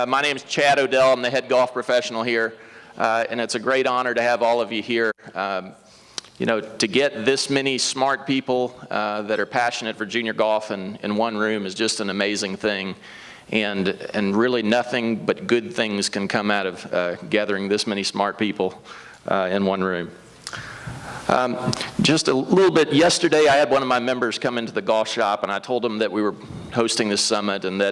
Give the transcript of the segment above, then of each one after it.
My name is Chad Odell. I'm the head golf professional here, and it's a great honor to have all of you here. You know, to get this many smart people that are passionate for junior golf in one room is just an amazing thing, and really nothing but good things can come out of gathering this many smart people in one room. Just a little bit, yesterday I had one of my members come into the golf shop, and I told him that we were hosting this summit, and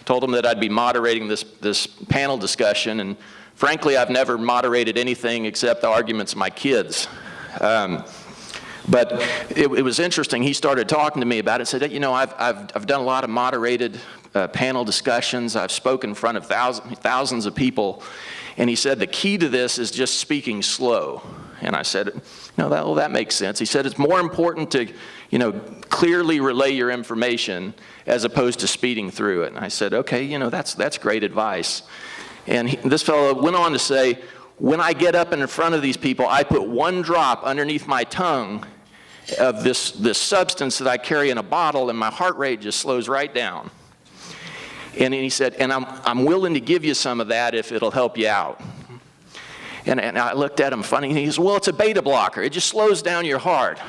told him that I'd be moderating this panel discussion, and frankly, I've never moderated anything except the arguments of my kids. But it was interesting. He started talking to me about it, said, you know, I've done a lot of moderated panel discussions. I've spoken in front of thousands of people, and he said the key to this is just speaking slow. And I said, no, that makes sense. He said it's more important to, you know, clearly relay your information as opposed to speeding through it. And I said, okay, you know, that's great advice. And this fellow went on to say, when I get up in front of these people, I put one drop underneath my tongue of this substance that I carry in a bottle, and my heart rate just slows right down. And he said, and I'm willing to give you some of that if it'll help you out. And I looked at him funny, and he said, well, it's a beta blocker. It just slows down your heart.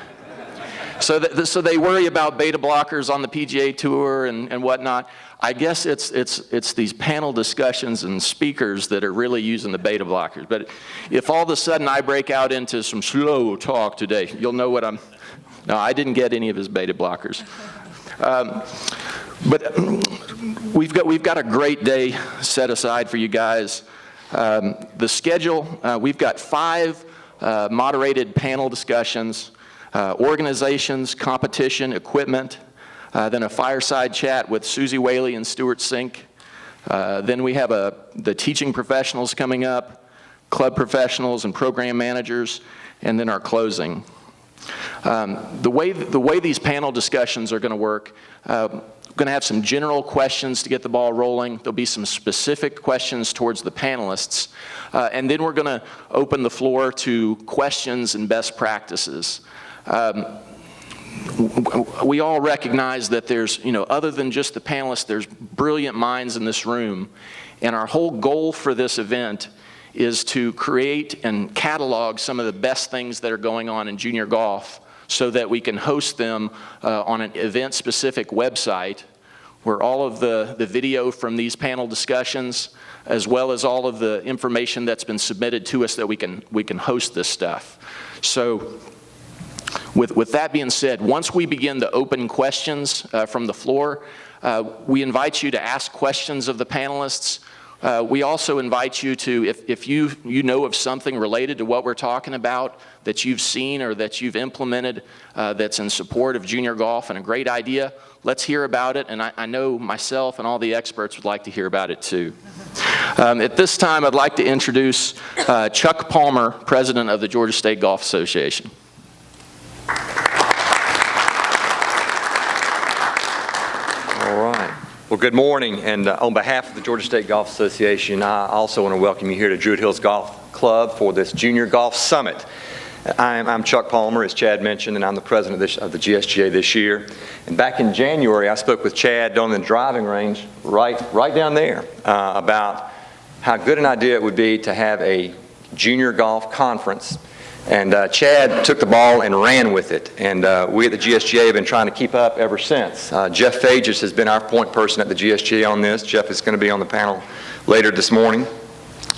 So they worry about beta blockers on the PGA Tour and whatnot. I guess it's these panel discussions and speakers that are really using the beta blockers. But if all of a sudden I break out into some slow talk today, you'll know what no, I didn't get any of his beta blockers. But we've got a great day set aside for you guys. The schedule, we've got 5 moderated panel discussions, organizations, competition, equipment, then a fireside chat with Susie Whaley and Stuart Sink. Then we have the teaching professionals coming up, club professionals and program managers, and then our closing. The way these panel discussions are going to work, we're going to have some general questions to get the ball rolling. There'll be some specific questions towards the panelists. And then we're going to open the floor to questions and best practices. We all recognize that there's, you know, other than just the panelists, there's brilliant minds in this room. And our whole goal for this event is to create and catalog some of the best things that are going on in junior golf so that we can host them on an event-specific website where all of the video from these panel discussions, as well as all of the information that's been submitted to us, that we can host this stuff. So with that being said, once we begin the open questions from the floor, we invite you to ask questions of the panelists. We also invite you to, if you know of something related to what we're talking about that you've seen or that you've implemented that's in support of junior golf and a great idea, let's hear about it. And I know myself and all the experts would like to hear about it too. At this time, I'd like to introduce Chuck Palmer, President of the Georgia State Golf Association. Well, good morning, and on behalf of the Georgia State Golf Association, I also want to welcome you here to Druid Hills Golf Club for this Junior Golf Summit. I'm Chuck Palmer, as Chad mentioned, and I'm the president of the GSGA this year. And back in January, I spoke with Chad down in the driving range right down there about how good an idea it would be to have a junior golf conference. And Chad took the ball and ran with it. And we at the GSGA have been trying to keep up ever since. Jeff Fages has been our point person at the GSGA on this. Jeff is going to be on the panel later this morning.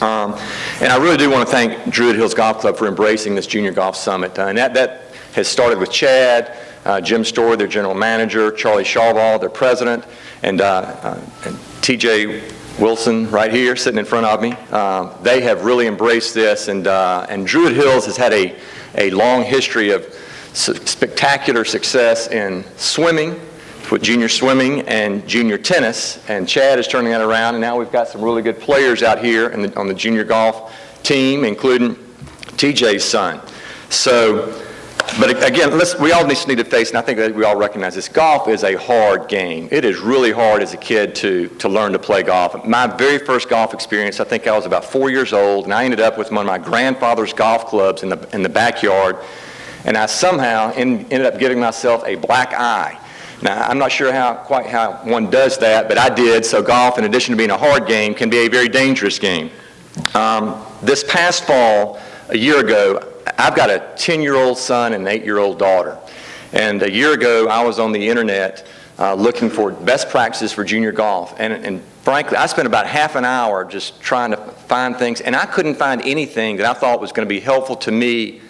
And I really do want to thank Druid Hills Golf Club for embracing this Junior Golf Summit. And that has started with Chad, Jim Story, their general manager, Charlie Shawball, their president, and TJ Wilson right here sitting in front of me. They have really embraced this, and Druid Hills has had a long history of spectacular success in swimming, with junior swimming and junior tennis, and Chad is turning that around, and now we've got some really good players out here on the junior golf team, including TJ's son. So, but again, we all need to face, and I think that we all recognize this, golf is a hard game. It is really hard as a kid to learn to play golf. My very first golf experience, I think I was about 4 years old, and I ended up with one of my grandfather's golf clubs in the backyard, and I somehow ended up giving myself a black eye. Now, I'm not sure quite how one does that, but I did. So golf, in addition to being a hard game, can be a very dangerous game. This past fall, a year ago, I've got a 10-year-old son and an 8-year-old daughter. And a year ago, I was on the internet looking for best practices for junior golf. And frankly, I spent about half an hour just trying to find things, and I couldn't find anything that I thought was going to be helpful to me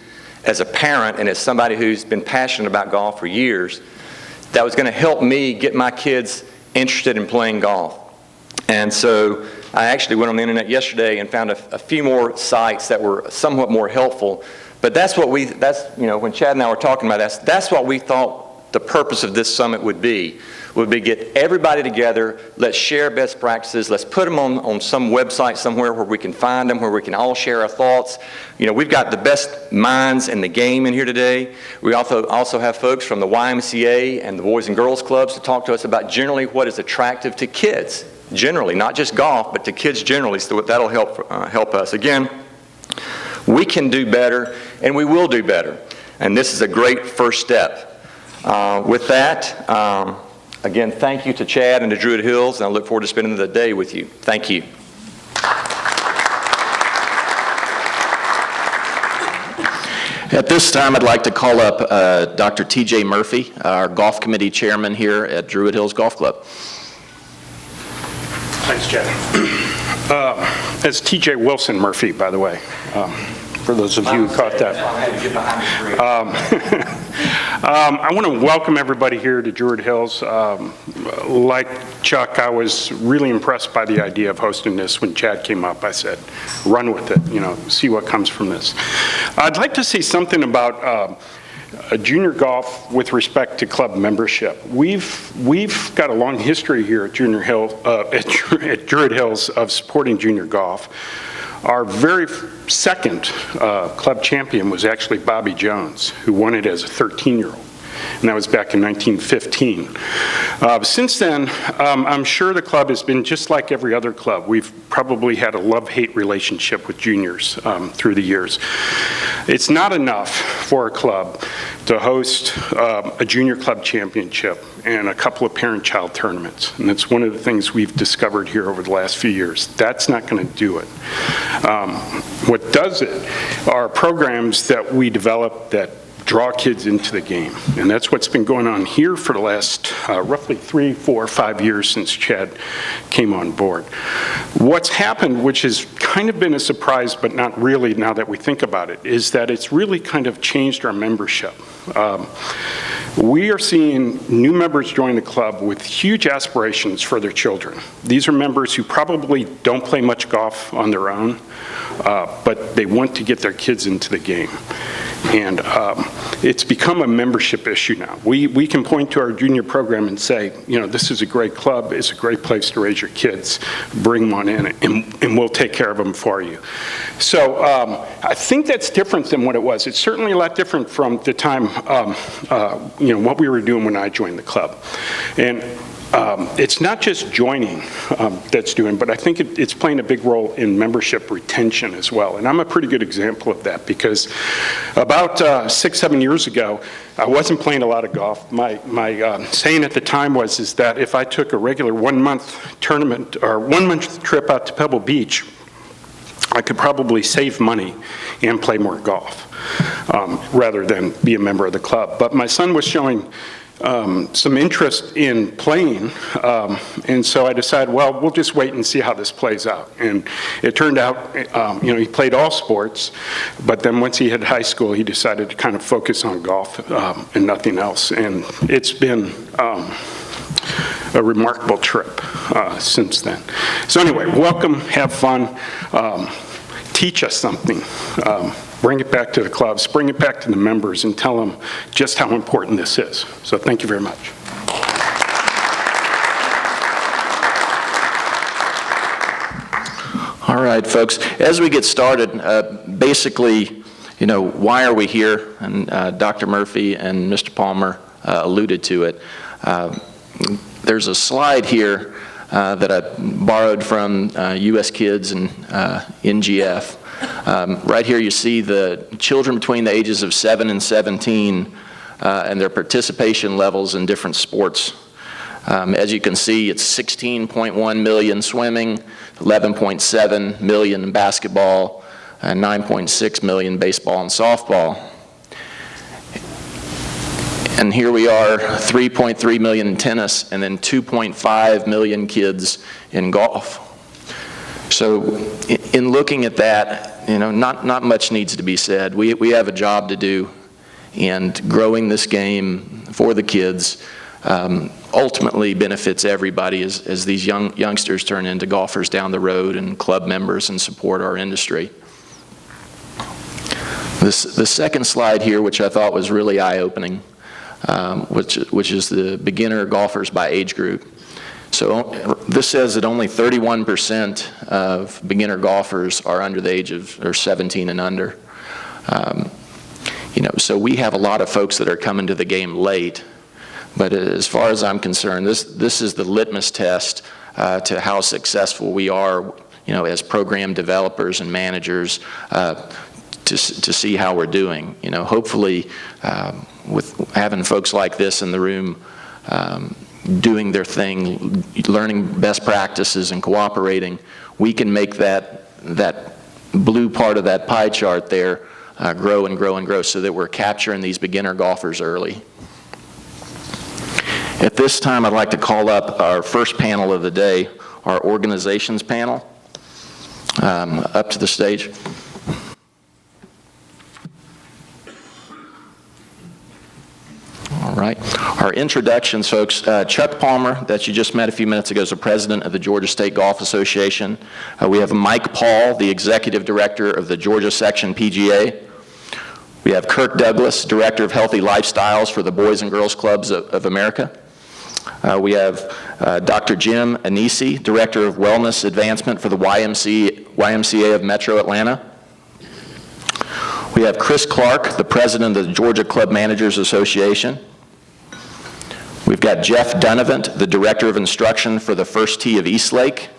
as a parent and as somebody who's been passionate about golf for years, that was going to help me get my kids interested in playing golf. And so I actually went on the internet yesterday and found a few more sites that were somewhat more helpful. But that's when Chad and I were talking about that's what we thought the purpose of this summit would be get everybody together, let's share best practices, let's put them on some website somewhere where we can find them, where we can all share our thoughts. We've got the best minds in the game in here today. We also have folks from the YMCA and the Boys and Girls Clubs to talk to us about generally what is attractive to kids, generally, not just golf, but to kids generally, so that'll help us. Again, we can do better, and we will do better. And this is a great first step. With that, again, thank you to Chad and to Druid Hills, and I look forward to spending the day with you. Thank you. At this time, I'd like to call up Dr. T.J. Murphy, our golf committee chairman here at Druid Hills Golf Club. Thanks, Chad. It's T.J. Wilson Murphy, by the way, for those of you who caught that. I want to welcome everybody here to Druid Hills. Like Chuck, I was really impressed by the idea of hosting this when Chad came up. I said, run with it, see what comes from this. I'd like to say something about junior golf with respect to club membership. We've got a long history here at Druid Hills of supporting junior golf. Our very second club champion was actually Bobby Jones, who won it as a 13-year-old. And that was back in 1915. Since then, I'm sure the club has been just like every other club. We've probably had a love-hate relationship with juniors through the years. It's not enough for a club to host a junior club championship and a couple of parent-child tournaments. And that's one of the things we've discovered here over the last few years. That's not going to do it. What does it are programs that we develop that draw kids into the game. And that's what's been going on here for the last roughly 3, 4, 5 years since Chad came on board. What's happened, which has kind of been a surprise, but not really now that we think about it, is that it's really kind of changed our membership. We are seeing new members join the club with huge aspirations for their children. These are members who probably don't play much golf on their own, but they want to get their kids into the game. And it's become a membership issue now. We can point to our junior program and say, this is a great club, it's a great place to raise your kids, bring them on in, and we'll take care of them for you. So I think that's different than what it was. It's certainly a lot different from the time, what we were doing when I joined the club. And it's not just joining that's doing, but I think it's playing a big role in membership retention as well. And I'm a pretty good example of that because about 6, 7 years ago, I wasn't playing a lot of golf. My saying at the time is that if I took a regular 1-month tournament or 1-month trip out to Pebble Beach, I could probably save money and play more golf rather than be a member of the club. But my son was showing some interest in playing, and so I decided, well, we'll just wait and see how this plays out. And it turned out, he played all sports, but then once he hit high school, he decided to kind of focus on golf and nothing else. And it's been a remarkable trip since then. So anyway, welcome, have fun, teach us something. Bring it back to the clubs, bring it back to the members, and tell them just how important this is. So thank you very much. All right. right, folks, as we get started, basically, you know, why are we here? And Dr. Murphy and Mr. Palmer alluded to it. There's a slide here that I borrowed from US Kids and NGF. Right here you see the children between the ages of 7 and 17 and their participation levels in different sports. As you can see, it's 16.1 million swimming, 11.7 million in basketball, and 9.6 million baseball and softball. And here we are, 3.3 million in tennis, and then 2.5 million kids in golf. So in looking at that, you know, not much needs to be said. We have a job to do, and growing this game for the kids ultimately benefits everybody as these youngsters turn into golfers down the road and club members and support our industry. The second slide here, which I thought was really eye-opening, which is the beginner golfers by age group. So this says that only 31% of beginner golfers are under the age of, or 17 and under. You know, so we have a lot of folks that are coming to the game late. But as far as I'm concerned, this is the litmus test to how successful we are, you know, as program developers and managers to see how we're doing. You know, hopefully with having folks like this in the room doing their thing, learning best practices and cooperating, we can make that blue part of that pie chart there grow and grow and grow so that we're capturing these beginner golfers early. At this time, I'd like to call up our first panel of the day, our organizations panel, up to the stage. All right. Our introductions, folks. Chuck Palmer, that you just met a few minutes ago, is the president of the Georgia State Golf Association. We have Mike Paul, the executive director of the Georgia Section PGA. We have Kirk Douglas, director of Healthy Lifestyles for the Boys and Girls Clubs of America. We have Dr. Jim Anisi, director of Wellness Advancement for the YMCA of Metro Atlanta. We have Chris Clark, the president of the Georgia Club Managers Association. We've got Jeff Dunavant, the director of instruction for the First Tee of Eastlake.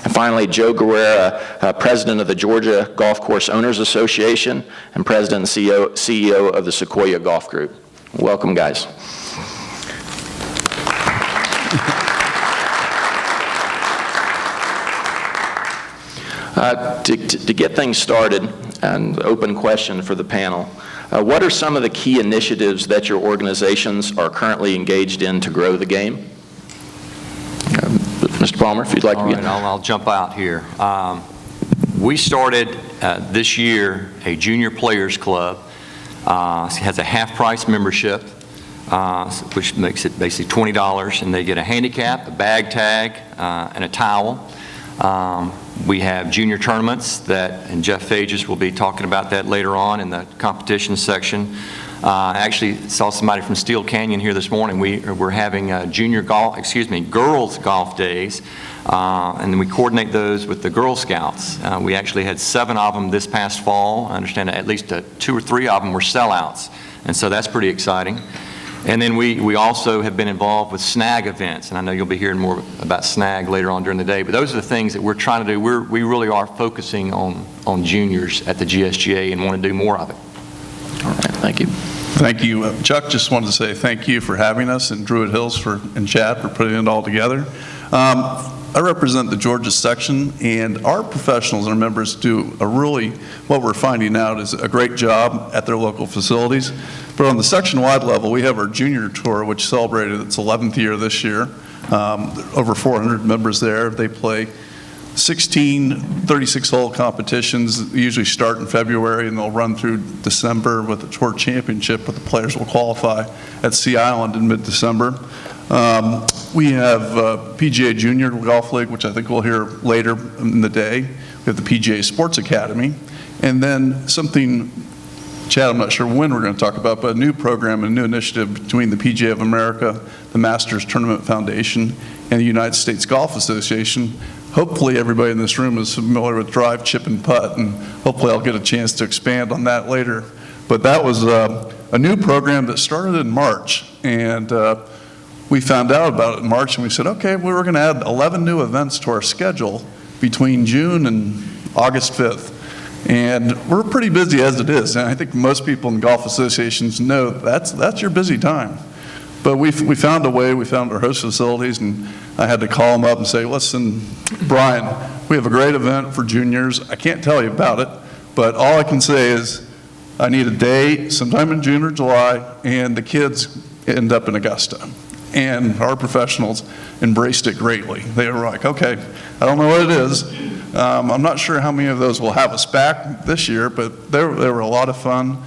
And finally, Joe Guerrera, president of the Georgia Golf Course Owners Association and president and CEO of the Sequoia Golf Group. Welcome, guys. To get things started, an open question for the panel. What are some of the key initiatives that your organizations are currently engaged in to grow the game? Mr. Palmer, if you'd like to begin. All right, I'll jump out here. We started this year a junior players club. It has a half-price membership, which makes it basically $20, and they get a handicap, a bag tag, and a towel. We have junior tournaments and Jeff Fages will be talking about that later on in the competition section. I actually saw somebody from Steel Canyon here this morning. We're having girls golf days, and then we coordinate those with the Girl Scouts. We actually had 7 of them this past fall. I understand at least 2 or 3 of them were sellouts, and so that's pretty exciting. And then we also have been involved with SNAG events, and I know you'll be hearing more about SNAG later on during the day, but those are the things that we're trying to do. We really are focusing on juniors at the GSGA and want to do more of it. All right, thank you. Thank you. Chuck, just wanted to say thank you for having us, and Druid Hills and Chad for putting it all together. I represent the Georgia section, and our professionals and our members do what we're finding out is a great job at their local facilities. But on the section-wide level, we have our junior tour, which celebrated its 11th year this year. Over 400 members there. They play 16 36-hole competitions. They usually start in February, and they'll run through December with the tour championship, but the players will qualify at Sea Island in mid-December. We have PGA Junior Golf League, which I think we'll hear later in the day. We have the PGA Sports Academy. And then something, Chad, I'm not sure when we're going to talk about, but a new program, a new initiative between the PGA of America, the Masters Tournament Foundation, and the United States Golf Association. Hopefully everybody in this room is familiar with drive, chip, and putt, and hopefully I'll get a chance to expand on that later. But that was a new program that started in March, and we found out about it in March, and we said, okay, we were going to add 11 new events to our schedule between June and August 5th. And we're pretty busy as it is, and I think most people in golf associations know that's your busy time. But we found a way, we found our host facilities, and I had to call them up and say, listen, Brian, we have a great event for juniors. I can't tell you about it, but all I can say is I need a day sometime in June or July, and the kids end up in Augusta. And our professionals embraced it greatly. They were like, okay, I don't know what it is. I'm not sure how many of those will have us back this year, but they were a lot of fun.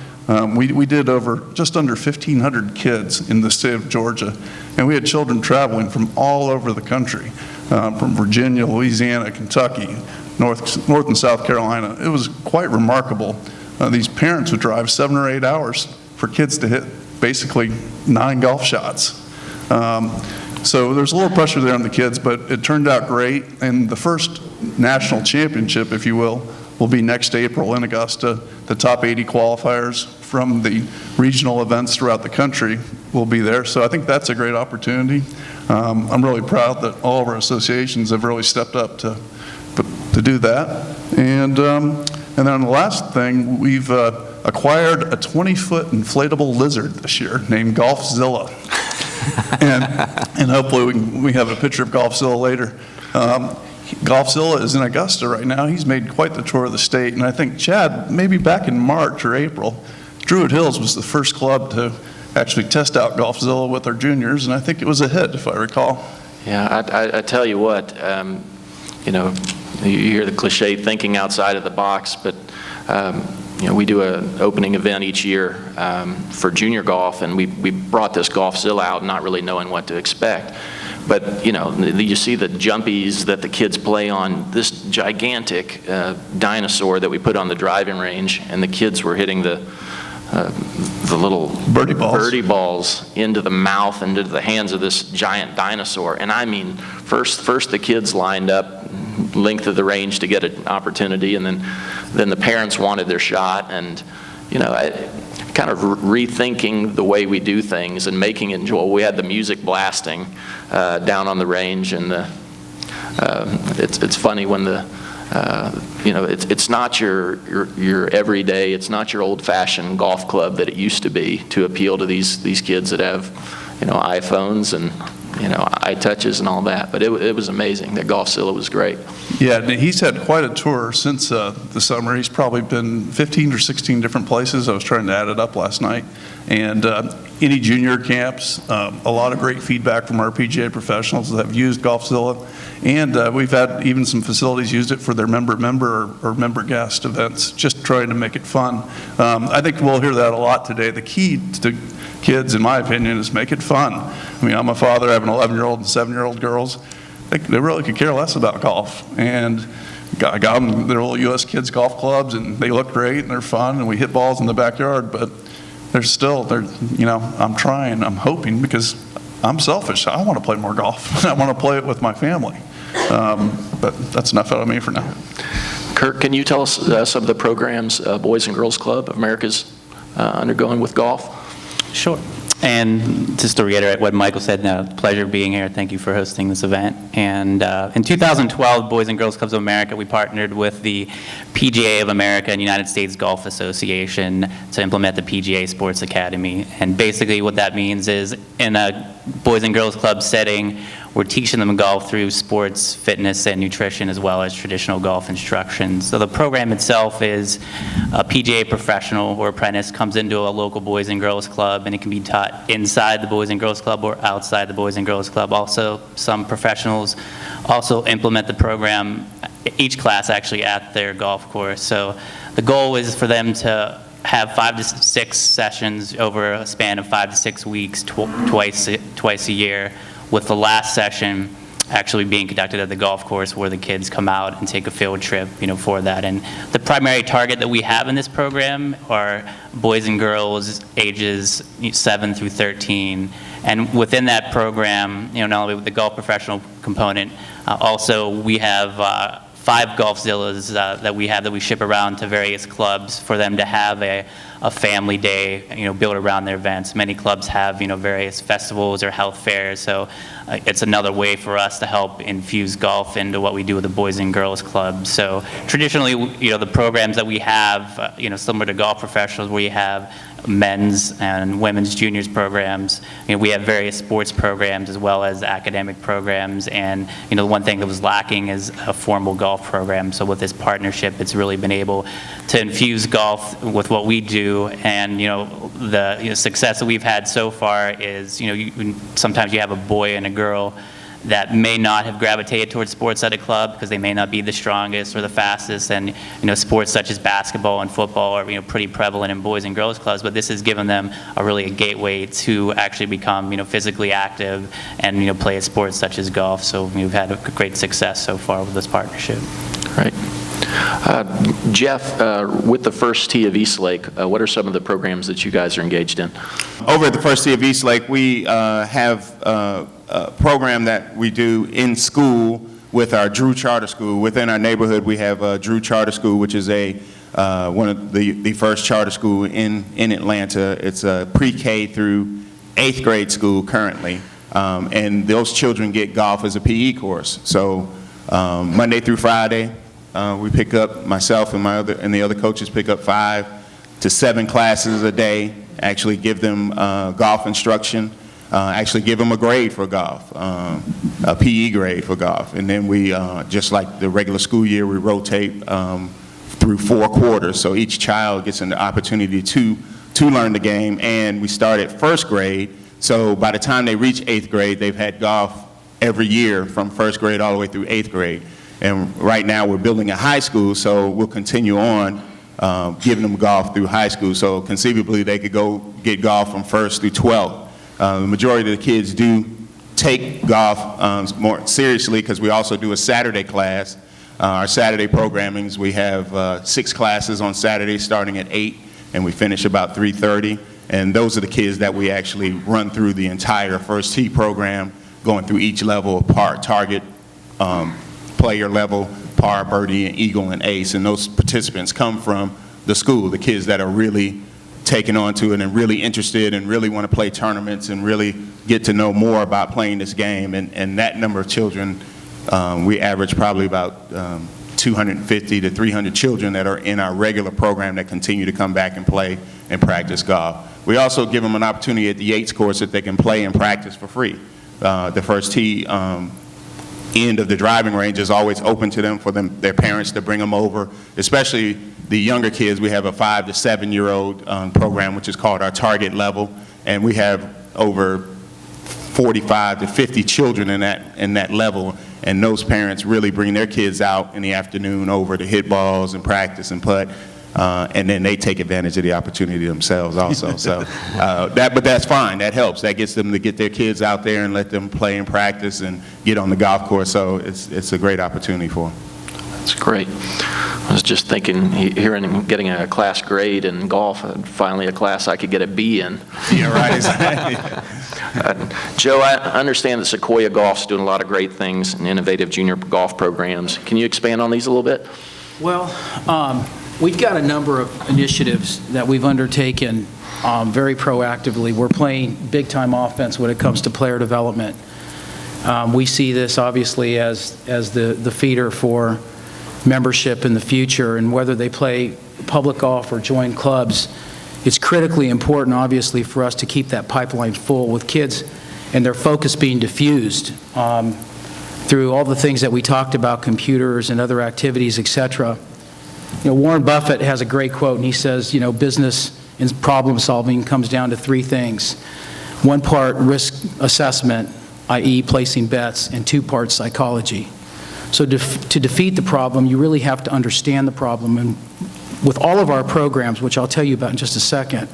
We did just under 1,500 kids in the state of Georgia, and we had children traveling from all over the country, from Virginia, Louisiana, Kentucky, North and South Carolina. It was quite remarkable. These parents would drive 7 or 8 hours for kids to hit basically 9 golf shots. So there's a little pressure there on the kids, but it turned out great. And the first national championship, if you will be next April in Augusta. The top 80 qualifiers from the regional events throughout the country will be there. So I think that's a great opportunity. I'm really proud that all of our associations have really stepped up to do that. And then the last thing, we've acquired a 20-foot inflatable lizard this year named Golfzilla. and hopefully we have a picture of Golfzilla later. Golfzilla is in Augusta right now. He's made quite the tour of the state, and I think, Chad, maybe back in March or April, Druid Hills was the first club to actually test out Golfzilla with our juniors, and I think it was a hit, if I recall. Yeah, I tell you what, you know, you hear the cliche thinking outside of the box, but you know, we do an opening event each year for junior golf, and we brought this Golfzilla out not really knowing what to expect. But, you know, you see the jumpies that the kids play on, this gigantic dinosaur that we put on the driving range, and the kids were hitting the little birdie balls into the mouth and into the hands of this giant dinosaur. And I mean, first the kids lined up length of the range to get an opportunity, and then the parents wanted their shot, and you know, kind of rethinking the way we do things and making it enjoyable. We had the music blasting down on the range, and it's funny when you know, it's not your everyday, it's not your old-fashioned golf club that it used to be to appeal to these kids that have, you know, iPhones and, you know, iTouches and all that. But it was amazing. That Golfzilla was great. Yeah, he's had quite a tour since the summer. He's probably been 15 or 16 different places. I was trying to add it up last night. And any junior camps, a lot of great feedback from our PGA professionals that have used Golfzilla. And we've had even some facilities used it for their member or member guest events, just trying to make it fun. I think we'll hear that a lot today. The key to kids, in my opinion, is make it fun. I mean, I'm a father, I have an 11-year-old and 7-year-old girls. They really could care less about golf. And I got them their little U.S. Kids golf clubs, and they look great, and they're fun, and we hit balls in the backyard, but they're, you know, I'm trying, I'm hoping, because I'm selfish. I want to play more golf. I want to play it with my family. But that's enough out of me for now. Kurt, can you tell us some of the programs Boys and Girls Club of America's undergoing with golf? Sure. And just to reiterate what Michael said, pleasure being here. Thank you for hosting this event. And in 2012, Boys and Girls Clubs of America, we partnered with the PGA of America and United States Golf Association to implement the PGA Sports Academy. And basically what that means is in a Boys and Girls Club setting, we're teaching them golf through sports, fitness, and nutrition, as well as traditional golf instruction. So the program itself is a PGA professional or apprentice comes into a local Boys and Girls Club, and it can be taught inside the Boys and Girls Club or outside the Boys and Girls Club. Also, some professionals also implement the program, each class actually at their golf course. So the goal is for them to have 5 to 6 sessions over a span of 5 to 6 weeks, twice a year, with the last session actually being conducted at the golf course where the kids come out and take a field trip, for that. And the primary target that we have in this program are boys and girls ages 7 through 13. And within that program, not only with the golf professional component, also we have 5 Golfzillas that we ship around to various clubs for them to have a family day, built around their events. Many clubs have, various festivals or health fairs, so it's another way for us to help infuse golf into what we do with the Boys and Girls Club. So traditionally, the programs that we have, similar to golf professionals, where you have men's and women's juniors programs. We have various sports programs as well as academic programs, and the one thing that was lacking is a formal golf program. So with this partnership, it's really been able to infuse golf with what we do, and the success that we've had so far is sometimes you have a boy and a girl that may not have gravitated towards sports at a club because they may not be the strongest or the fastest, and sports such as basketball and football are pretty prevalent in boys and girls clubs, but this has given them a gateway to actually become physically active and play a sport such as golf. So we've had a great success so far with this partnership. Right. Jeff, with the First Tee of Eastlake, what are some of the programs that you guys are engaged in? Over at the First Tee of Eastlake, we have a program that we do in school with our Drew Charter School. Within our neighborhood, we have Drew Charter School, which is one of the first charter school in Atlanta. It's a pre-K through 8th grade school currently, and those children get golf as a PE course. So Monday through Friday, we pick up, myself and the other coaches pick up 5 to 7 classes a day, actually give them golf instruction, actually give them a grade for golf, a PE grade for golf. And then we, just like the regular school year, we rotate through 4 quarters. So each child gets an opportunity to learn the game. And we start at 1st grade. So by the time they reach 8th grade, they've had golf every year from 1st grade all the way through 8th grade. And right now we're building a high school, so we'll continue on giving them golf through high school. So conceivably they could go get golf from 1st through 12th. The majority of the kids do take golf more seriously because we also do a Saturday class. Our Saturday programmings, we have 6 classes on Saturday starting at 8, and we finish about 3:30. And those are the kids that we actually run through the entire First Tee program, going through each level of par, target, player level, par, birdie, and eagle, and ace. And those participants come from the school, the kids that are really taking on to it and really interested and really want to play tournaments and really get to know more about playing this game. And that number of children, we average probably about 250 to 300 children that are in our regular program that continue to come back and play and practice golf. We also give them an opportunity at the Yates course that they can play and practice for free. The First Tee end of the driving range is always open to them, for their parents to bring them over, especially the younger kids. We have a 5 to 7-year-old program, which is called our target level, and we have over 45 to 50 children in that level, and those parents really bring their kids out in the afternoon over to hit balls and practice and putt, and then they take advantage of the opportunity themselves also. So but that's fine. That helps. That gets them to get their kids out there and let them play and practice and get on the golf course. So it's a great opportunity for them. That's great. I was just thinking, getting a class grade in golf, finally a class I could get a B in. Yeah, right, exactly. Joe, I understand that Sequoia Golf's doing a lot of great things and innovative junior golf programs. Can you expand on these a little bit? Well, we've got a number of initiatives that we've undertaken very proactively. We're playing big-time offense when it comes to player development. We see this obviously as the feeder for membership in the future, and whether they play public golf or join clubs, it's critically important, obviously, for us to keep that pipeline full with kids and their focus being diffused through all the things that we talked about, computers and other activities, etc. Warren Buffett has a great quote, and he says, business and problem solving comes down to 3 things. 1 part risk assessment, i.e. placing bets, and 2 parts psychology. So to defeat the problem, you really have to understand the problem. And with all of our programs, which I'll tell you about in just a second,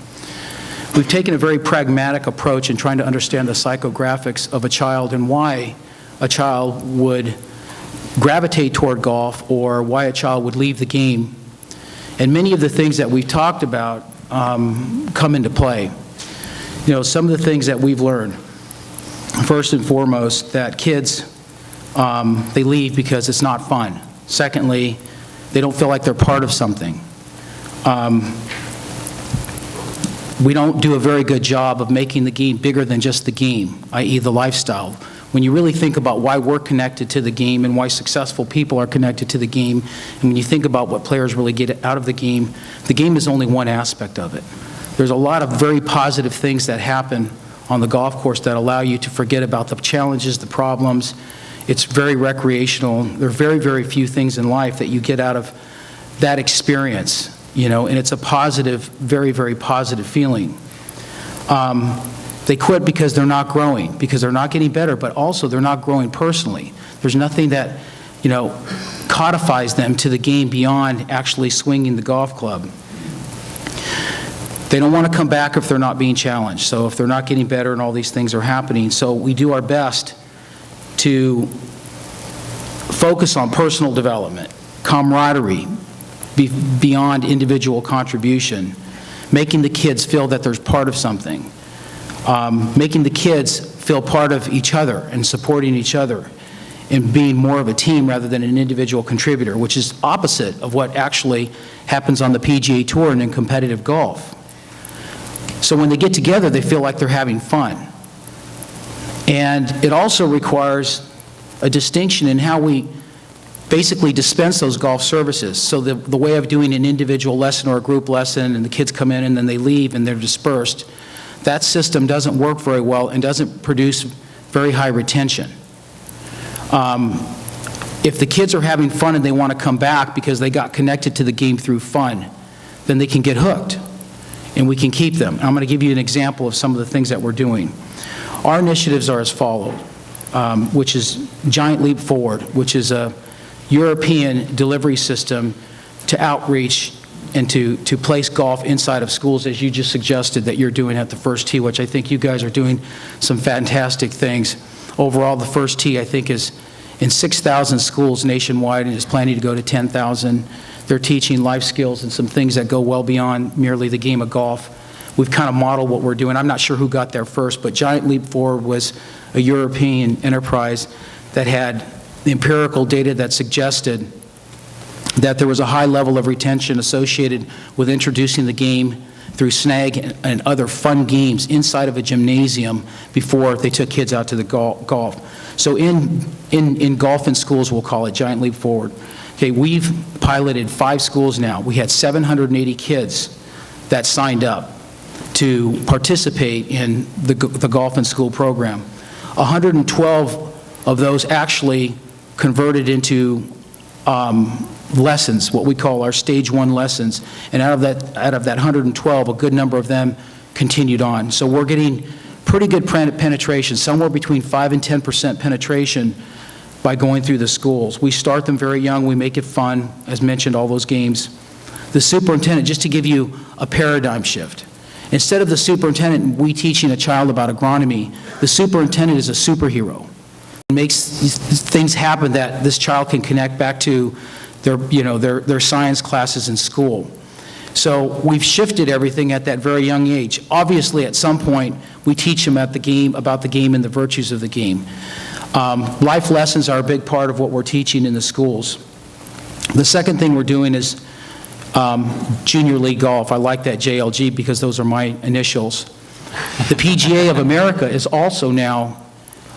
we've taken a very pragmatic approach in trying to understand the psychographics of a child and why a child would gravitate toward golf or why a child would leave the game. And many of the things that we've talked about come into play. You know, some of the things that we've learned, first and foremost, that kids, they leave because it's not fun. Secondly, they don't feel like they're part of something. We don't do a very good job of making the game bigger than just the game, i.e. the lifestyle. When you really think about why we're connected to the game and why successful people are connected to the game, and when you think about what players really get out of the game is only one aspect of it. There's a lot of very positive things that happen on the golf course that allow you to forget about the challenges, the problems. It's very recreational. There are very, very few things in life that you get out of that experience, you know, and it's a positive, very, very positive feeling. They quit because they're not growing, because they're not getting better, but also they're not growing personally. There's nothing that, you know, codifies them to the game beyond actually swinging the golf club. They don't want to come back if they're not being challenged. So if they're not getting better and all these things are happening. So we do our best to focus on personal development, camaraderie, beyond individual contribution, making the kids feel that there's part of something, making the kids feel part of each other and supporting each other and being more of a team rather than an individual contributor, which is opposite of what actually happens on the PGA Tour and in competitive golf. So when they get together, they feel like they're having fun. And it also requires a distinction in how we basically dispense those golf services. So the way of doing an individual lesson or a group lesson, and the kids come in and then they leave and they're dispersed, that system doesn't work very well and doesn't produce very high retention. If the kids are having fun and they want to come back because they got connected to the game through fun, then they can get hooked and we can keep them. And I'm going to give you an example of some of the things that we're doing. Our initiatives are as follows, which is Giant Leap Forward, which is a European delivery system to outreach and to place golf inside of schools, as you just suggested that you're doing at the First Tee, which I think you guys are doing some fantastic things. Overall, the First Tee, I think, is in 6,000 schools nationwide and is planning to go to 10,000. They're teaching life skills and some things that go well beyond merely the game of golf. We've kind of modeled what we're doing. I'm not sure who got there first, but Giant Leap Forward was a European enterprise that had the empirical data that suggested that there was a high level of retention associated with introducing the game through snag and other fun games inside of a gymnasium before they took kids out to the golf. So in golf in schools, we'll call it Giant Leap Forward. Okay, we've piloted 5 schools now. We had 780 kids that signed up to participate in the golf in school program. 112 of those actually converted into lessons, what we call our stage 1 lessons, and out of that 112, a good number of them continued on. So we're getting pretty good penetration, somewhere between 5 and 10% penetration by going through the schools. We start them very young, we make it fun, as mentioned, all those games. The superintendent, just to give you a paradigm shift, instead of the superintendent we teaching a child about agronomy, the superintendent is a superhero. It makes things happen that this child can connect back to their science classes in school. So we've shifted everything at that very young age. Obviously, at some point, we teach them about the game and the virtues of the game. Life lessons are a big part of what we're teaching in the schools. The second thing we're doing is Junior League Golf. I like that JLG because those are my initials. The PGA of America is also now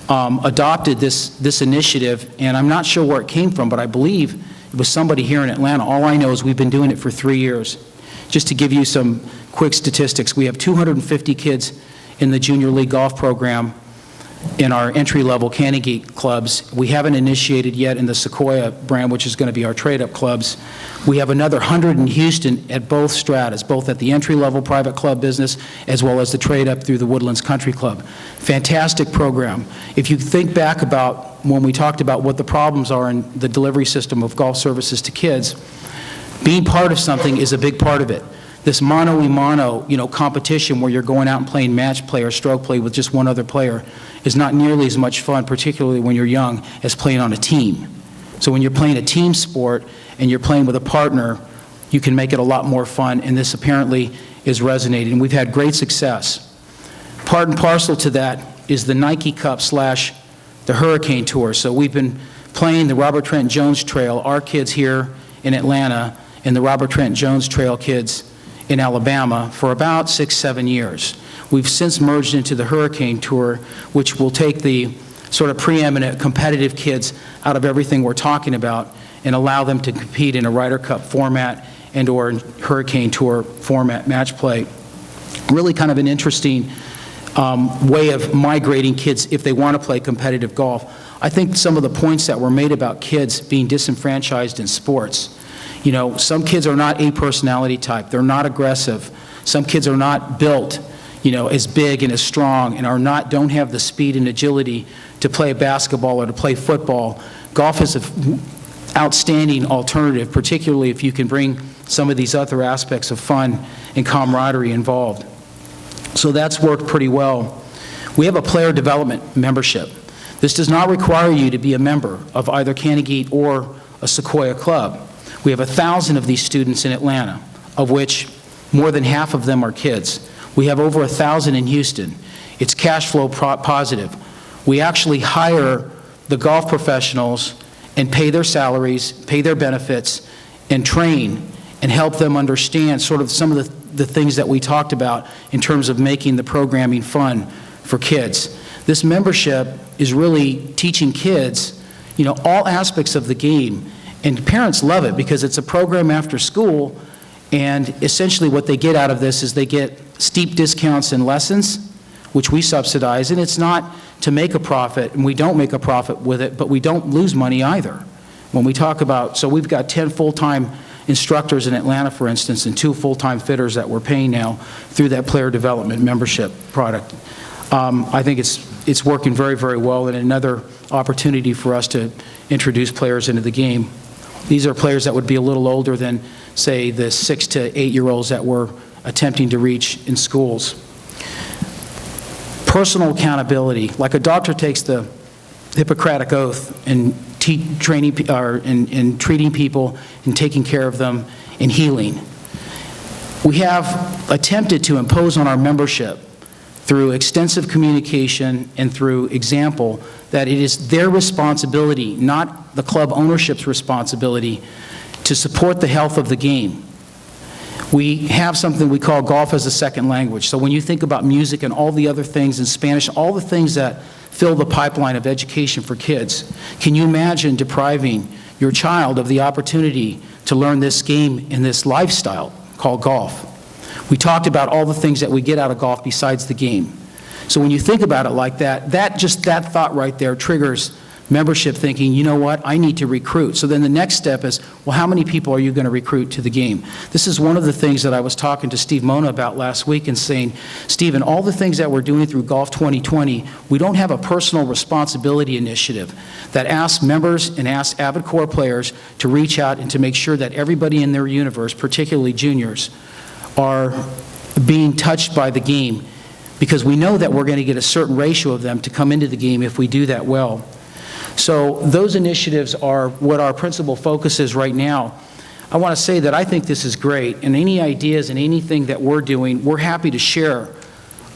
adopted this initiative, and I'm not sure where it came from, but I believe it was somebody here in Atlanta. All I know is we've been doing it for 3 years. Just to give you some quick statistics, we have 250 kids in the Junior League Golf program in our entry-level Canongate clubs. We haven't initiated yet in the Sequoia brand, which is going to be our trade-up clubs. We have another 100 in Houston at both stratas, both at the entry-level private club business as well as the trade-up through the Woodlands Country Club. Fantastic program. If you think back about when we talked about what the problems are in the delivery system of golf services to kids, being part of something is a big part of it. this mano-a-mano, competition where you're going out and playing match play or stroke play with just one other player is not nearly as much fun, particularly when you're young, as playing on a team. So when you're playing a team sport and you're playing with a partner, you can make it a lot more fun, and this apparently is resonating. We've had great success. Part and parcel to that is the Nike Cup / the Hurricane Tour. So we've been playing the Robert Trent Jones Trail, our kids here in Atlanta, and the Robert Trent Jones Trail kids in Alabama for about 6-7 years. We've since merged into the Hurricane Tour, which will take the sort of preeminent competitive kids out of everything we're talking about and allow them to compete in a Ryder Cup format and/or Hurricane Tour format match play. Really kind of an interesting way of migrating kids if they want to play competitive golf. I think some of the points that were made about kids being disenfranchised in sports. Some kids are not a personality type. They're not aggressive. Some kids are not built, as big and as strong and don't have the speed and agility to play basketball or to play football. Golf is an outstanding alternative, particularly if you can bring some of these other aspects of fun and camaraderie involved. So that's worked pretty well. We have a player development membership. This does not require you to be a member of either Canegate or a Sequoia club. We have 1,000 of these students in Atlanta, of which more than half of them are kids. We have over 1,000 in Houston. It's cash flow positive. We actually hire the golf professionals and pay their salaries, pay their benefits, and train and help them understand sort of some of the things that we talked about in terms of making the programming fun for kids. This membership is really teaching kids, all aspects of the game, and parents love it because it's a program after school, and essentially what they get out of this is they get steep discounts in lessons, which we subsidize, and it's not to make a profit, and we don't make a profit with it, but we don't lose money either. When we talk about, so we've got 10 full-time instructors in Atlanta, for instance, and 2 full-time fitters that we're paying now through that player development membership product. I think it's working very, very well, and another opportunity for us to introduce players into the game. These are players that would be a little older than, say, the 6 to 8-year-olds that we're attempting to reach in schools. Personal accountability, like a doctor takes the Hippocratic Oath in treating people and taking care of them and healing. We have attempted to impose on our membership through extensive communication and through example that it is their responsibility, not the club ownership's responsibility, to support the health of the game. We have something we call golf as a second language. So when you think about music and all the other things in Spanish, all the things that fill the pipeline of education for kids, can you imagine depriving your child of the opportunity to learn this game and this lifestyle called golf? We talked about all the things that we get out of golf besides the game. So when you think about it like that, that thought right there triggers membership thinking, you know what, I need to recruit. So then the next step is, well, how many people are you going to recruit to the game? This is one of the things that I was talking to Steve Mona about last week and saying, Stephen, all the things that we're doing through Golf 2020, we don't have a personal responsibility initiative that asks members and asks Avid Core players to reach out and to make sure that everybody in their universe, particularly juniors, are being touched by the game, because we know that we're going to get a certain ratio of them to come into the game if we do that well. So those initiatives are what our principal focus is right now. I want to say that I think this is great, and any ideas and anything that we're doing, we're happy to share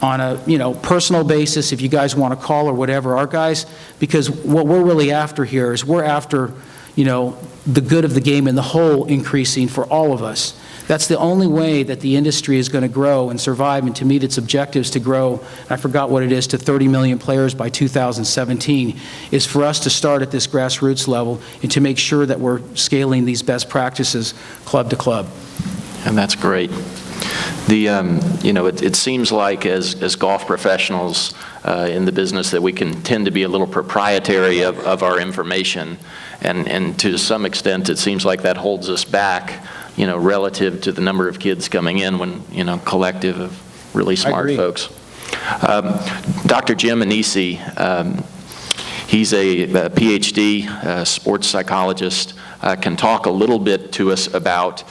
on a personal basis if you guys want to call or whatever. Our guys, because what we're really after here is we're after the good of the game and the whole increasing for all of us. That's the only way that the industry is going to grow and survive and to meet its objectives to grow, I forgot what it is, to 30 million players by 2017, is for us to start at this grassroots level and to make sure that we're scaling these best practices club to club. And that's great. It seems like as golf professionals in the business that we can tend to be a little proprietary of our information, and to some extent it seems like that holds us back, relative to the number of kids coming in when, collective of really smart folks. Dr. Jim Anisi, He's a PhD sports psychologist, can talk a little bit to us about,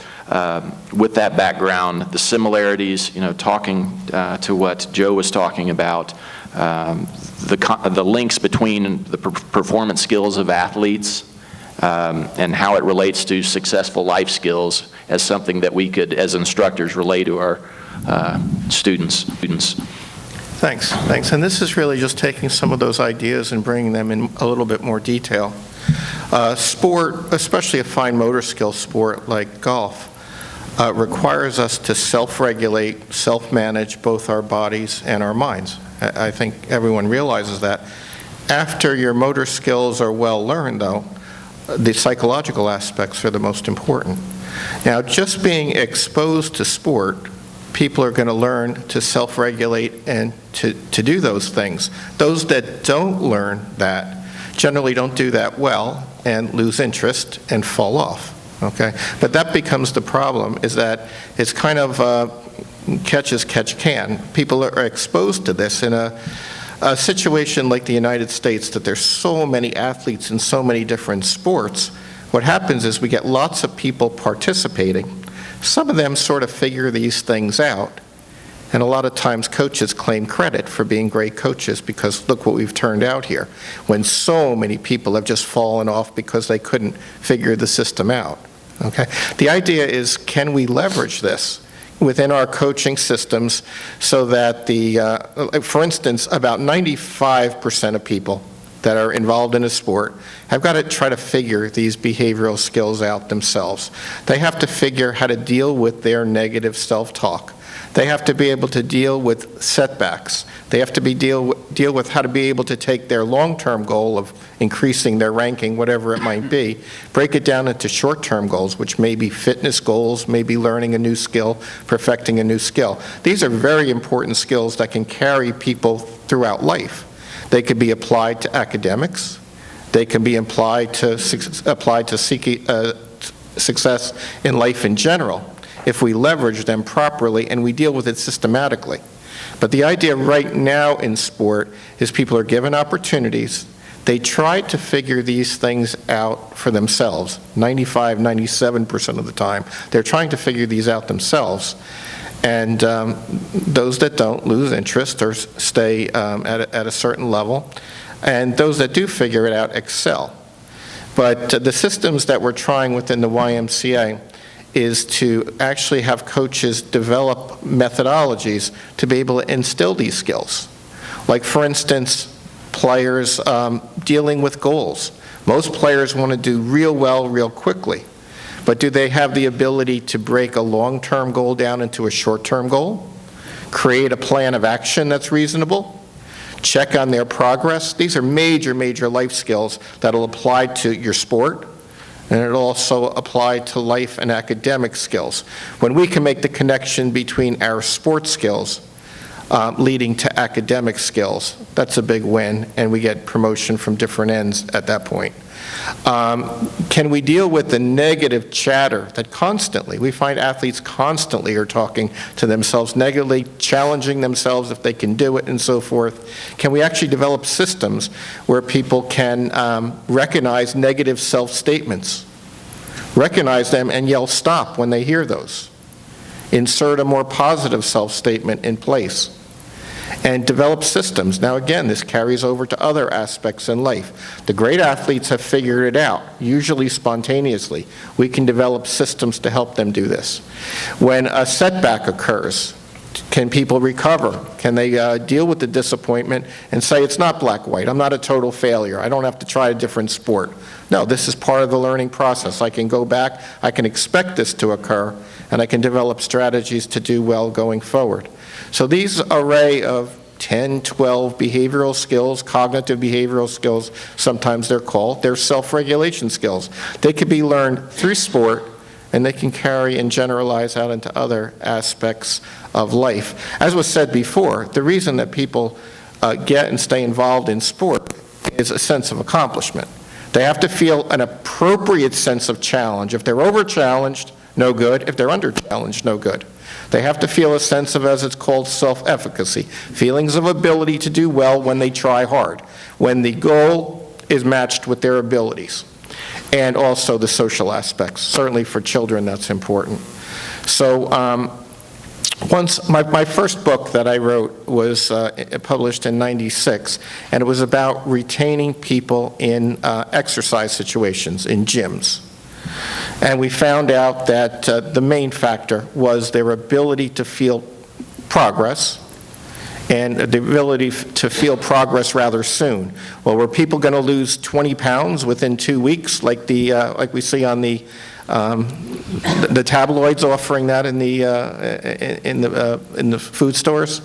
with that background, the similarities, talking to what Joe was talking about, the links between the performance skills of athletes and how it relates to successful life skills as something that we could, as instructors, relay to our students. Thanks. And this is really just taking some of those ideas and bringing them in a little bit more detail. Sport, especially a fine motor skill sport like golf, requires us to self-regulate, self-manage both our bodies and our minds. I think everyone realizes that. After your motor skills are well learned, though, the psychological aspects are the most important. Now, just being exposed to sport, people are going to learn to self-regulate and to do those things. Those that don't learn that generally don't do that well and lose interest and fall off, okay? But that becomes the problem, is that it's kind of catch as catch can. People are exposed to this in a situation like the United States, that there's so many athletes in so many different sports. What happens is we get lots of people participating. Some of them sort of figure these things out, and a lot of times coaches claim credit for being great coaches because look what we've turned out here, when so many people have just fallen off because they couldn't figure the system out, okay? The idea is, can we leverage this within our coaching systems so that for instance, about 95% of people that are involved in a sport have got to try to figure these behavioral skills out themselves. They have to figure how to deal with their negative self-talk. They have to be able to deal with setbacks. They have to deal with how to be able to take their long-term goal of increasing their ranking, whatever it might be, break it down into short-term goals, which may be fitness goals, maybe learning a new skill, perfecting a new skill. These are very important skills that can carry people throughout life. They could be applied to academics. They can be applied to seeking success in life in general if we leverage them properly and we deal with it systematically. But the idea right now in sport is people are given opportunities. They try to figure these things out for themselves. 95, 97% of the time, they're trying to figure these out themselves. And those that don't lose interest or stay at a certain level. And those that do figure it out excel. But the systems that we're trying within the YMCA is to actually have coaches develop methodologies to be able to instill these skills. Like, for instance, players dealing with goals. Most players want to do real well real quickly. But do they have the ability to break a long-term goal down into a short-term goal? Create a plan of action that's reasonable? Check on their progress? These are major, major life skills that'll apply to your sport, and it'll also apply to life and academic skills. When we can make the connection between our sports skills leading to academic skills, that's a big win, and we get promotion from different ends at that point. Can we deal with the negative chatter that constantly, we find athletes constantly are talking to themselves negatively, challenging themselves if they can do it and so forth? Can we actually develop systems where people can recognize negative self-statements, recognize them and yell stop when they hear those, insert a more positive self-statement in place, and develop systems? Now again, this carries over to other aspects in life. The great athletes have figured it out, usually spontaneously. We can develop systems to help them do this. When a setback occurs, can people recover? Can they deal with the disappointment and say, it's not black-white, I'm not a total failure, I don't have to try a different sport? No, this is part of the learning process. I can go back, I can expect this to occur, and I can develop strategies to do well going forward. So these array of 10, 12 behavioral skills, cognitive behavioral skills, sometimes they're called, they're self-regulation skills. They can be learned through sport, and they can carry and generalize out into other aspects of life. As was said before, the reason that people get and stay involved in sport is a sense of accomplishment. They have to feel an appropriate sense of challenge. If they're over-challenged, no good. If they're under-challenged, no good. They have to feel a sense of, as it's called, self-efficacy, feelings of ability to do well when they try hard. When the goal is matched with their abilities, and also the social aspects. Certainly for children, that's important. So my first book that I wrote was published in '96, and it was about retaining people in exercise situations, in gyms. And we found out that the main factor was their ability to feel progress, and the ability to feel progress rather soon. Well, were people going to lose 20 pounds within 2 weeks, like we see on the tabloids offering that in the food stores?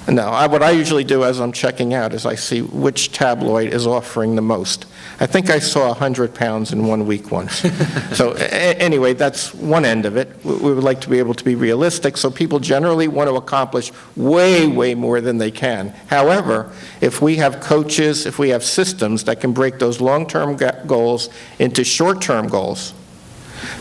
No. What I usually do as I'm checking out is I see which tabloid is offering the most. I think I saw 100 pounds in 1 week once. So anyway, that's one end of it. We would like to be able to be realistic, so people generally want to accomplish way, way more than they can. However, if we have coaches, if we have systems that can break those long-term goals into short-term goals,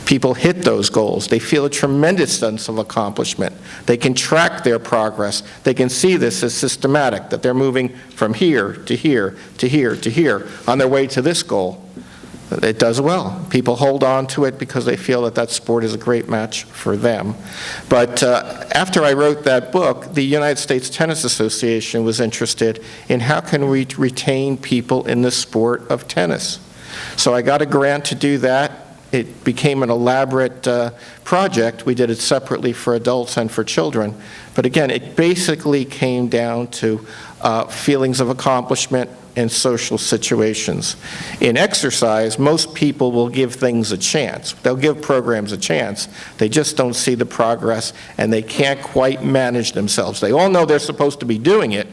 people hit those goals. They feel a tremendous sense of accomplishment. They can track their progress. They can see this as systematic, that they're moving from here to here to here to here on their way to this goal. It does well. People hold on to it because they feel that that sport is a great match for them. But after I wrote that book, the United States Tennis Association was interested in how can we retain people in the sport of tennis. So I got a grant to do that. It became an elaborate project. We did it separately for adults and for children. But again, it basically came down to feelings of accomplishment and social situations. In exercise, most people will give things a chance. They'll give programs a chance. They just don't see the progress, and they can't quite manage themselves. They all know they're supposed to be doing it,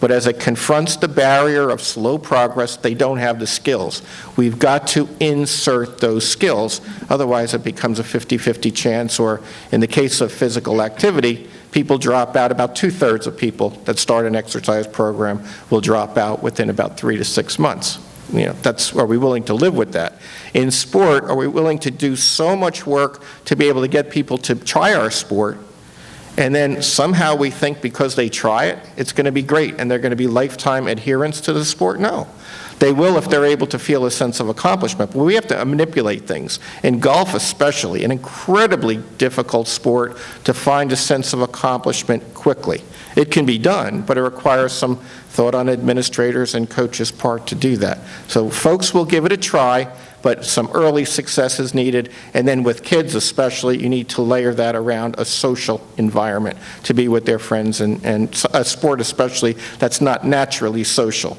but as it confronts the barrier of slow progress, they don't have the skills. We've got to insert those skills, otherwise it becomes a 50-50 chance, or in the case of physical activity, people drop out. About 2/3 of people that start an exercise program will drop out within about 3 to 6 months. Are we willing to live with that? In sport, are we willing to do so much work to be able to get people to try our sport, and then somehow we think because they try it, it's going to be great and they're going to be lifetime adherents to the sport? No. They will if they're able to feel a sense of accomplishment. But we have to manipulate things. In golf especially, an incredibly difficult sport to find a sense of accomplishment quickly. It can be done, but it requires some thought on administrators and coaches' part to do that. So folks will give it a try, but some early success is needed. And then with kids especially, you need to layer that around a social environment to be with their friends, and a sport especially that's not naturally social.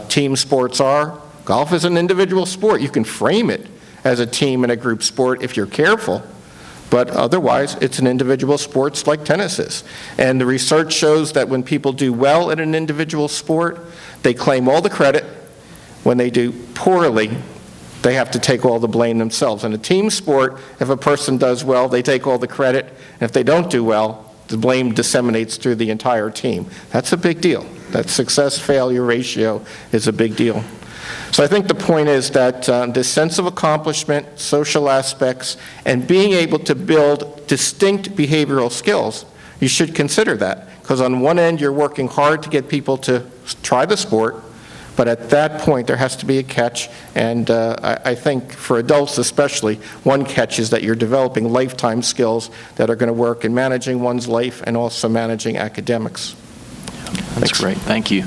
Team sports are. Golf is an individual sport. You can frame it as a team and a group sport if you're careful, but otherwise it's an individual sport like tennis is. And the research shows that when people do well at an individual sport, they claim all the credit. When they do poorly, they have to take all the blame themselves. In a team sport, if a person does well, they take all the credit, and if they don't do well, the blame disseminates through the entire team. That's a big deal. That success-failure ratio is a big deal. So I think the point is that this sense of accomplishment, social aspects, and being able to build distinct behavioral skills, you should consider that. Because on one end, you're working hard to get people to try the sport, but at that point, there has to be a catch, and I think for adults especially, one catch is that you're developing lifetime skills that are going to work in managing one's life and also managing academics. That's great, thank you.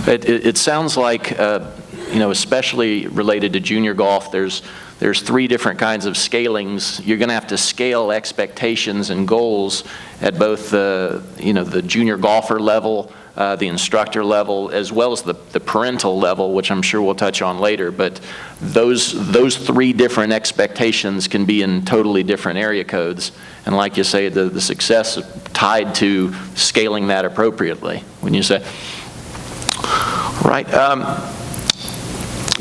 It sounds like, especially related to junior golf, there's 3 different kinds of scalings. You're going to have to scale expectations and goals at both the junior golfer level, the instructor level, as well as the parental level, which I'm sure we'll touch on later. But those 3 different expectations can be in totally different area codes. And like you say, the success is tied to scaling that appropriately. When you say, right.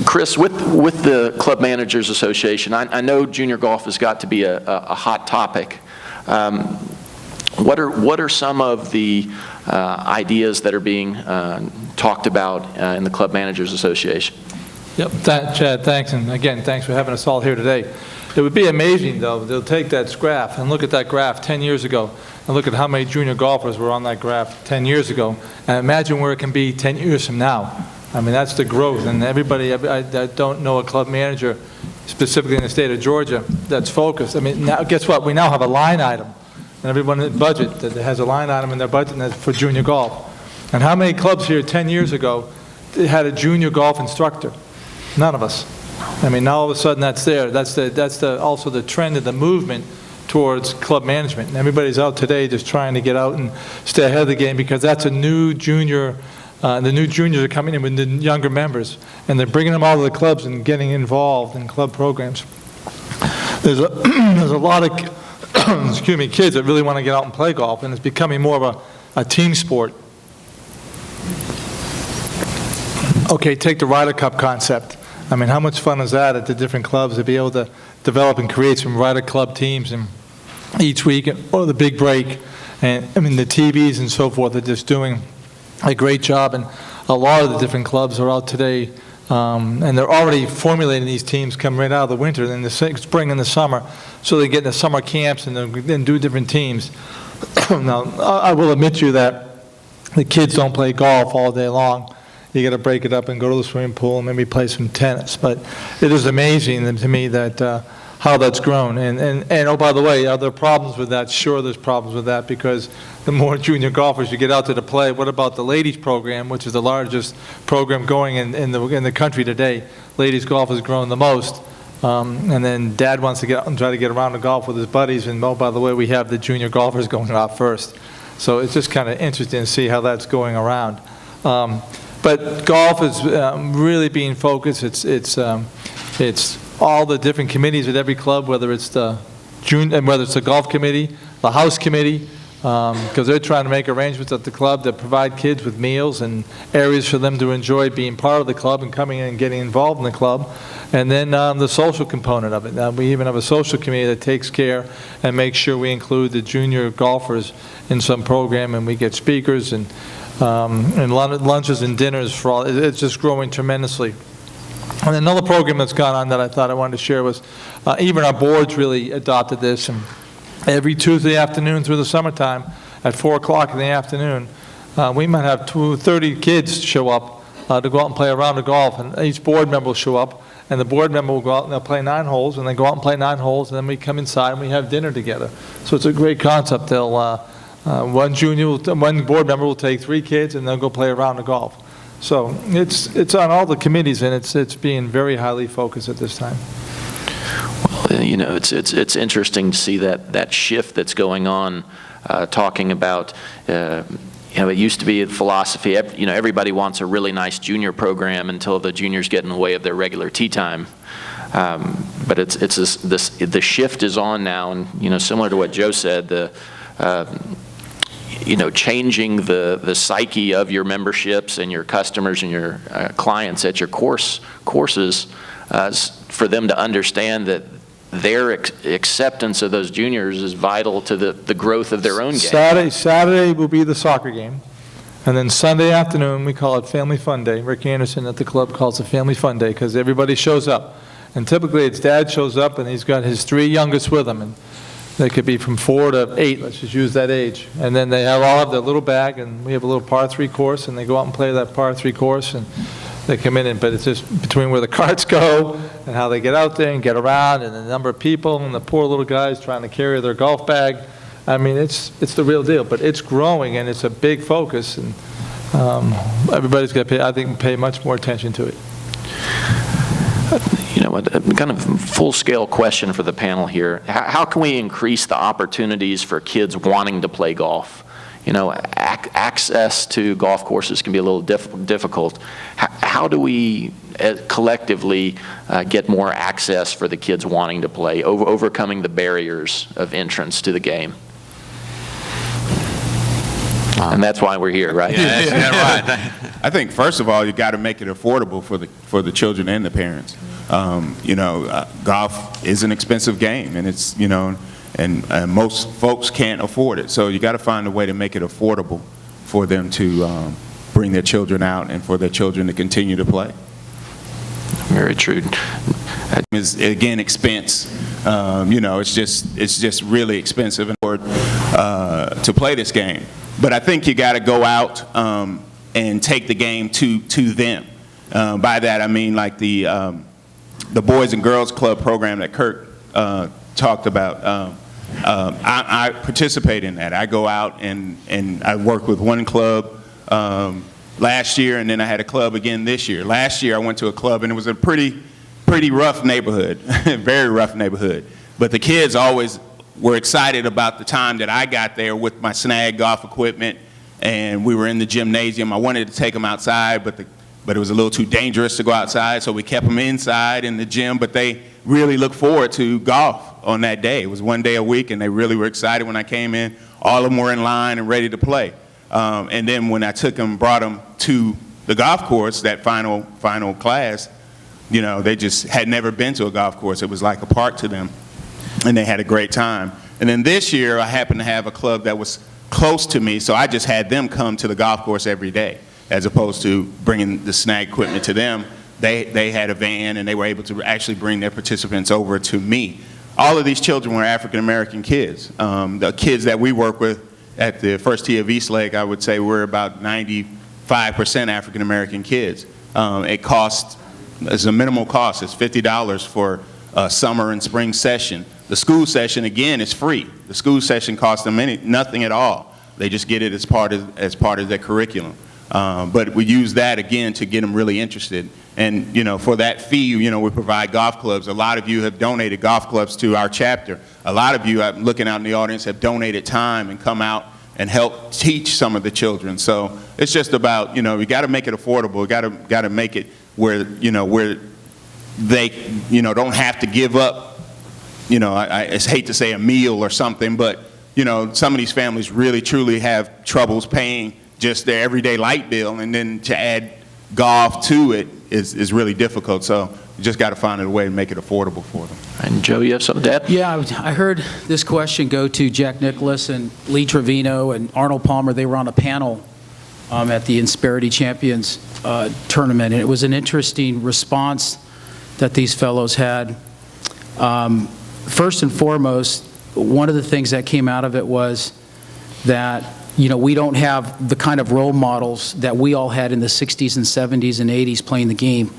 Chris, with the Club Managers Association, I know junior golf has got to be a hot topic. What are some of the ideas that are being talked about in the Club Managers Association? Yep, Chad, thanks, and again, thanks for having us all here today. It would be amazing, though, they'll take that graph and look at that graph 10 years ago and look at how many junior golfers were on that graph 10 years ago, and imagine where it can be 10 years from now. I mean, that's the growth, and everybody, I don't know a club manager specifically in the state of Georgia that's focused. I mean, now, guess what? We now have a line item, and everyone in the budget that has a line item in their budget, and that's for junior golf. And how many clubs here 10 years ago had a junior golf instructor? None of us. I mean, now all of a sudden that's there. That's also the trend of the movement towards club management. And everybody's out today just trying to get out and stay ahead of the game, because that's a new junior. The new juniors are coming in with the younger members, and they're bringing them all to the clubs and getting involved in club programs. There's a lot of excuse me, kids that really want to get out and play golf, and it's becoming more of a team sport. Okay, take the Ryder Cup concept. I mean, how much fun is that at the different clubs to be able to develop and create some Ryder Club teams, and each week, or the big break, and I mean, the TVs and so forth are just doing a great job, and a lot of the different clubs are out today, and they're already formulating these teams coming right out of the winter, and the spring and the summer, so they get in the summer camps and then do different teams. Now, I will admit to you that the kids don't play golf all day long. You got to break it up and go to the swimming pool and maybe play some tennis. But it is amazing to me that how that's grown. And oh, by the way, are there problems with that? Sure, there's problems with that, because the more junior golfers you get out to the play. What about the ladies program, which is the largest program going in the country today? Ladies golf has grown the most. And then dad wants to get out and try to get around to golf with his buddies. And oh, by the way, we have the junior golfers going out first. So it's just kind of interesting to see how that's going around. But golf is really being focused. It's all the different committees at every club, whether it's the golf committee, the house committee, because they're trying to make arrangements at the club that provide kids with meals and areas for them to enjoy being part of the club and coming in and getting involved in the club. And then the social component of it. We even have a social committee that takes care and makes sure we include the junior golfers in some program, and we get speakers and lunches and dinners for all. It's just growing tremendously. And another program that's gone on that I thought I wanted to share was, even our boards really adopted this, and every Tuesday afternoon through the summertime at 4 o'clock in the afternoon, we might have 30 kids show up to go out and play a round of golf, and each board member will show up, and the board member will go out and they'll play 9 holes, and they go out and play 9 holes, and then we come inside and we have dinner together. So it's a great concept. They'll one board member will take 3 kids and they'll go play a round of golf. So it's on all the committees, and it's being very highly focused at this time. Well, you know, it's interesting to see that shift that's going on, talking about, you know, it used to be a philosophy, you know, everybody wants a really nice junior program until the juniors get in the way of their regular tee time. But the shift is on now, and, you know, similar to what Joe said, you know, changing the psyche of your memberships and your customers and your clients at your courses, for them to understand that their acceptance of those juniors is vital to the growth of their own game. Saturday will be the soccer game, and then Sunday afternoon we call it Family Fun Day. Rick Anderson at the club calls it Family Fun Day because everybody shows up, and typically it's dad shows up and he's got his 3 youngest with him, and they could be from 4 to 8, let's just use that age. And then they all have their little bag, and we have a little par 3 course, and they go out and play that par 3 course, and they come in, but it's just between where the carts go and how they get out there and get around, and the number of people, and the poor little guys trying to carry their golf bag. I mean, it's the real deal, but it's growing, and it's a big focus, and everybody's got to pay much more attention to it. You know, a kind of full-scale question for the panel here. How can we increase the opportunities for kids wanting to play golf? You know, access to golf courses can be a little difficult. How do we collectively get more access for the kids wanting to play, overcoming the barriers of entrance to the game? And that's why we're here, right? Yeah, right. I think first of all, you got to make it affordable for the children and the parents. You know, golf is an expensive game, and it's, you know, and most folks can't afford it. So you got to find a way to make it affordable for them to bring their children out and for their children to continue to play. Very true. Is again expense. You know, it's just really expensive to play this game. But I think you got to go out and take the game to them. By that, I mean like the Boys and Girls Club program that Kirk talked about. I participate in that. I go out and I work with one club last year, and then I had a club again this year. Last year I went to a club, and it was a pretty rough neighborhood, very rough neighborhood. But the kids always were excited about the time that I got there with my Snag golf equipment, and we were in the gymnasium. I wanted to take them outside, but it was a little too dangerous to go outside, so we kept them inside in the gym. But they really looked forward to golf on that day. It was one day a week, and they really were excited when I came in. All of them were in line and ready to play. And then when I took them, brought them to the golf course, that final class, you know, they just had never been to a golf course. It was like a park to them, and they had a great time. And then this year, I happened to have a club that was close to me, so I just had them come to the golf course every day, as opposed to bringing the Snag equipment to them. They had a van, and they were able to actually bring their participants over to me. All of these children were African-American kids. The kids that we work with at the First Tee of Eastlake, I would say we're about 95% African-American kids. It costs, it's a minimal cost. It's $50 for a summer and spring session. The school session, again, is free. The school session costs them nothing at all. They just get it as part of their curriculum. But we use that, again, to get them really interested. And, you know, for that fee, you know, we provide golf clubs. A lot of you have donated golf clubs to our chapter. A lot of you, I'm looking out in the audience, have donated time and come out and help teach some of the children. So it's just about, you know, we got to make it affordable. We got to make it where, you know, where they, you know, don't have to give up, you know, I hate to say a meal or something, but, you know, some of these families really, truly have troubles paying just their everyday light bill, and then to add golf to it is really difficult. So you just got to find a way to make it affordable for them. And Joe, you have something to add? Yeah, I heard this question go to Jack Nicklaus and Lee Trevino and Arnold Palmer. They were on a panel at the Insperity Champions tournament, and it was an interesting response that these fellows had. First and foremost, one of the things that came out of it was that, you know, we don't have the kind of role models that we all had in the 60s and 70s and 80s playing the game.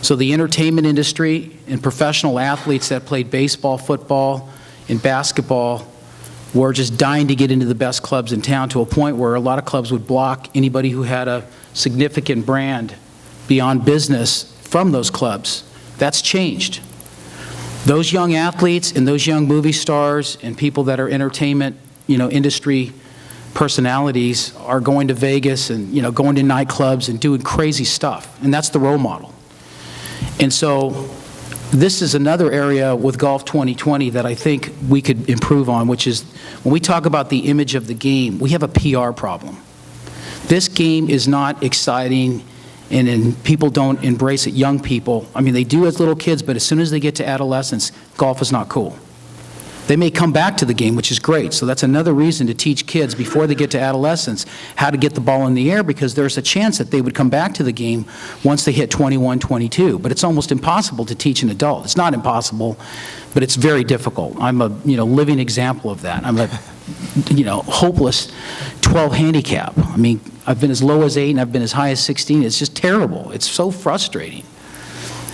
So the entertainment industry and professional athletes that played baseball, football, and basketball were just dying to get into the best clubs in town, to a point where a lot of clubs would block anybody who had a significant brand beyond business from those clubs. That's changed. Those young athletes and those young movie stars and people that are entertainment, you know, industry personalities are going to Vegas and, you know, going to nightclubs and doing crazy stuff, and that's the role model. And so this is another area with Golf 2020 that I think we could improve on, which is when we talk about the image of the game, we have a PR problem. This game is not exciting, and people don't embrace it. Young people, I mean, they do as little kids, but as soon as they get to adolescence, golf is not cool. They may come back to the game, which is great. So that's another reason to teach kids before they get to adolescence how to get the ball in the air, because there's a chance that they would come back to the game once they hit 21, 22. But it's almost impossible to teach an adult. It's not impossible, but it's very difficult. I'm a, you know, living example of that. I'm a, you know, hopeless 12 handicap. I mean, I've been as low as 8 and I've been as high as 16. It's just terrible. It's so frustrating.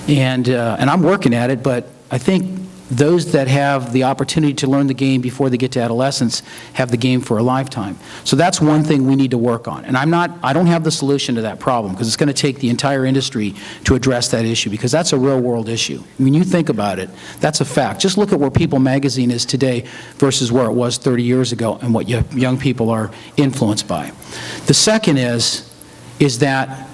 And I'm working at it, but I think those that have the opportunity to learn the game before they get to adolescence have the game for a lifetime. So that's one thing we need to work on. And I don't have the solution to that problem, because it's going to take the entire industry to address that issue, because that's a real world issue. When you think about it, that's a fact. Just look at where People magazine is today versus where it was 30 years ago and what young people are influenced by. The second is that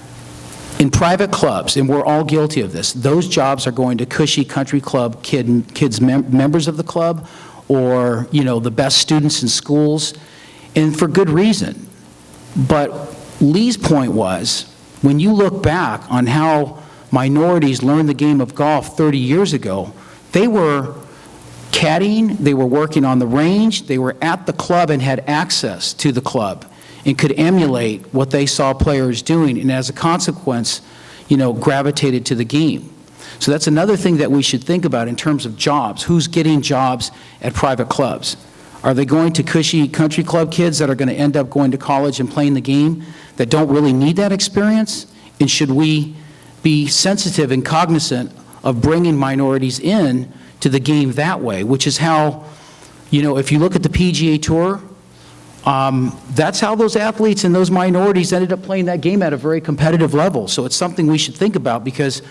in private clubs, and we're all guilty of this, those jobs are going to cushy country club kids, members of the club, or, you know, the best students in schools, and for good reason. But Lee's point was, when you look back on how minorities learned the game of golf 30 years ago, they were caddying, they were working on the range, they were at the club and had access to the club and could emulate what they saw players doing, and as a consequence, you know, gravitated to the game. So that's another thing that we should think about in terms of jobs. Who's getting jobs at private clubs? Are they going to cushy country club kids that are going to end up going to college and playing the game that don't really need that experience? And should we be sensitive and cognizant of bringing minorities in to the game that way, which is how, if you look at the PGA Tour, that's how those athletes and those minorities ended up playing that game at a very competitive level. So it's something we should think about, because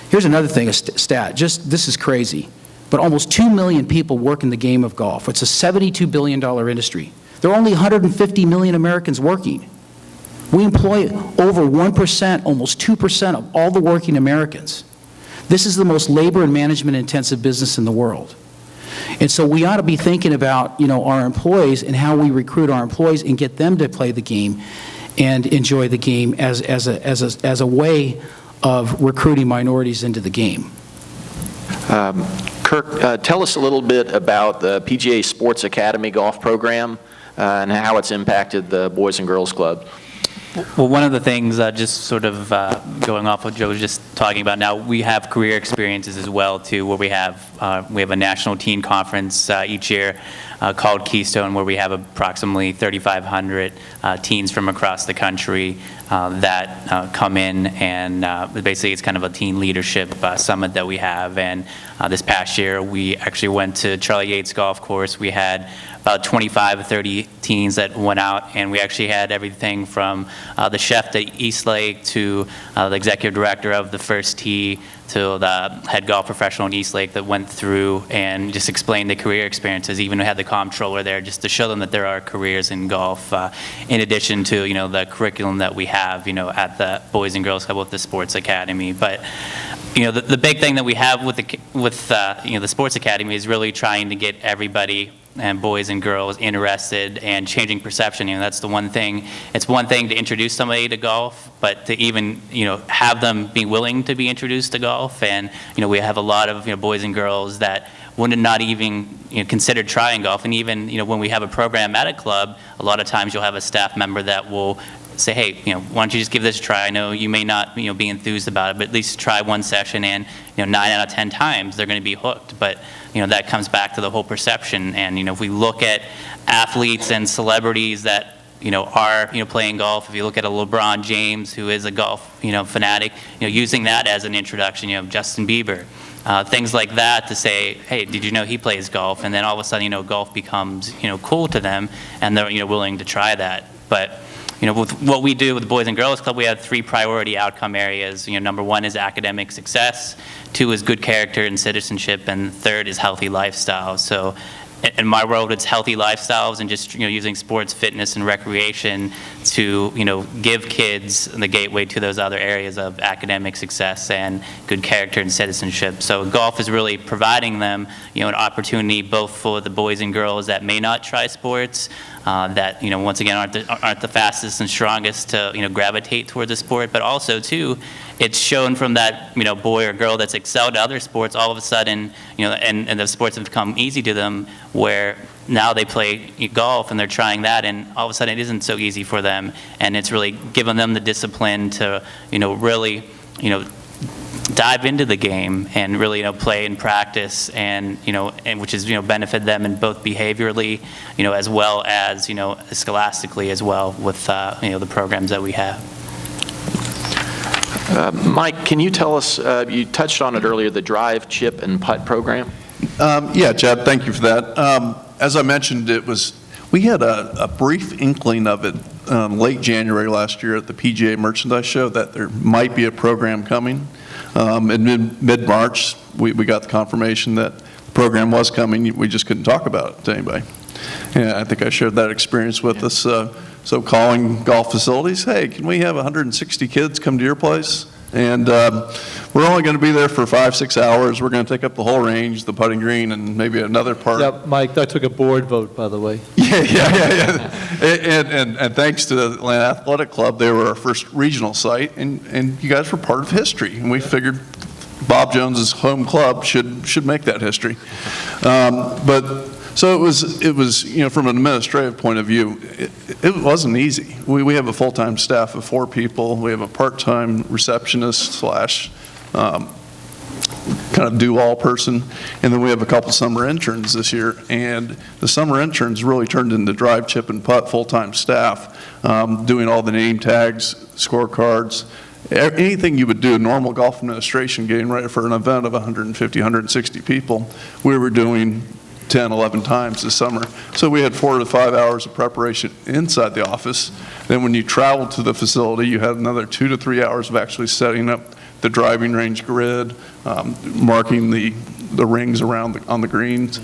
here's another thing, a stat, this is crazy, but almost 2 million people work in the game of golf. It's a $72 billion industry. There are only 150 million Americans working. We employ over 1%, almost 2% of all the working Americans. This is the most labor and management intensive business in the world. And so we ought to be thinking about, our employees and how we recruit our employees and get them to play the game and enjoy the game as a way of recruiting minorities into the game. Kirk, tell us a little bit about the PGA Sports Academy golf program and how it's impacted the Boys and Girls Club. Well, one of the things, just sort of going off what Joe was just talking about, now we have career experiences as well too, where we have a national teen conference each year called Keystone, where we have approximately 3,500 teens from across the country that come in, and basically it's kind of a teen leadership summit that we have. And this past year we actually went to Charlie Yates Golf Course. We had about 25 or 30 teens that went out, and we actually had everything from the chef at Eastlake to the executive director of the First Tee to the head golf professional in Eastlake that went through and just explained the career experiences. Even we had the comptroller there just to show them that there are careers in golf, in addition to the curriculum that we have at the Boys and Girls Club with the Sports Academy. But the big thing that we have with the Sports Academy is really trying to get everybody and boys and girls interested and changing perception. That's the one thing. It's one thing to introduce somebody to golf, but to even have them be willing to be introduced to golf. And we have a lot of boys and girls that would not even consider trying golf. And even when we have a program at a club, a lot of times you'll have a staff member that will say, hey, why don't you just give this a try? I know you may not be enthused about it, but at least try one session, and 9 out of 10 times they're going to be hooked. But that comes back to the whole perception. And if we look at athletes and celebrities that are playing golf, if you look at a LeBron James who is a golf fanatic, using that as an introduction, Justin Bieber, things like that, to say, hey, did you know he plays golf? And then all of a sudden golf becomes cool to them, and they're willing to try that. But with what we do with the Boys and Girls Club, we have 3 priority outcome areas. Number 1 is academic success, 2 is good character and citizenship, and 3rd is healthy lifestyle. So in my world, it's healthy lifestyles and just using sports, fitness, and recreation to give kids the gateway to those other areas of academic success and good character and citizenship. So golf is really providing them an opportunity both for the boys and girls that may not try sports, that once again aren't the fastest and strongest to gravitate towards the sport, but also too, it's shown from that boy or girl that's excelled at other sports, all of a sudden and the sports have become easy to them, where now they play golf and they're trying that, and all of a sudden it isn't so easy for them, and it's really given them the discipline to really dive into the game and really play and practice, and which is benefit them in both behaviorally as well as scholastically as well with the programs that we have. Mike, can you tell us, you touched on it earlier, the drive, chip, and putt program? Yeah, Chad, thank you for that. As I mentioned, we had a brief inkling of it late January last year at the PGA Merchandise Show that there might be a program coming. In mid-March, we got the confirmation that the program was coming. We just couldn't talk about it to anybody. Yeah, I think I shared that experience with us. So calling golf facilities, hey, can we have 160 kids come to your place? And we're only going to be there for 5-6 hours. We're going to take up the whole range, the putting green, and maybe another part. Yeah, Mike, that took a board vote, by the way. Yeah. And thanks to the Atlanta Athletic Club, they were our first regional site, and you guys were part of history. And we figured Bob Jones's home club should make that history. So it was from an administrative point of view, it wasn't easy. We have a full-time staff of 4 people. We have a part-time receptionist / kind of do-all person, and then we have a couple summer interns this year. And the summer interns really turned into drive, chip, and putt full-time staff, doing all the name tags, scorecards, anything you would do, a normal golf administration getting ready for an event of 150, 160 people, we were doing 10, 11 times this summer. So we had 4 to 5 hours of preparation inside the office. Then when you traveled to the facility, you had another 2 to 3 hours of actually setting up the driving range grid, marking the rings around on the greens.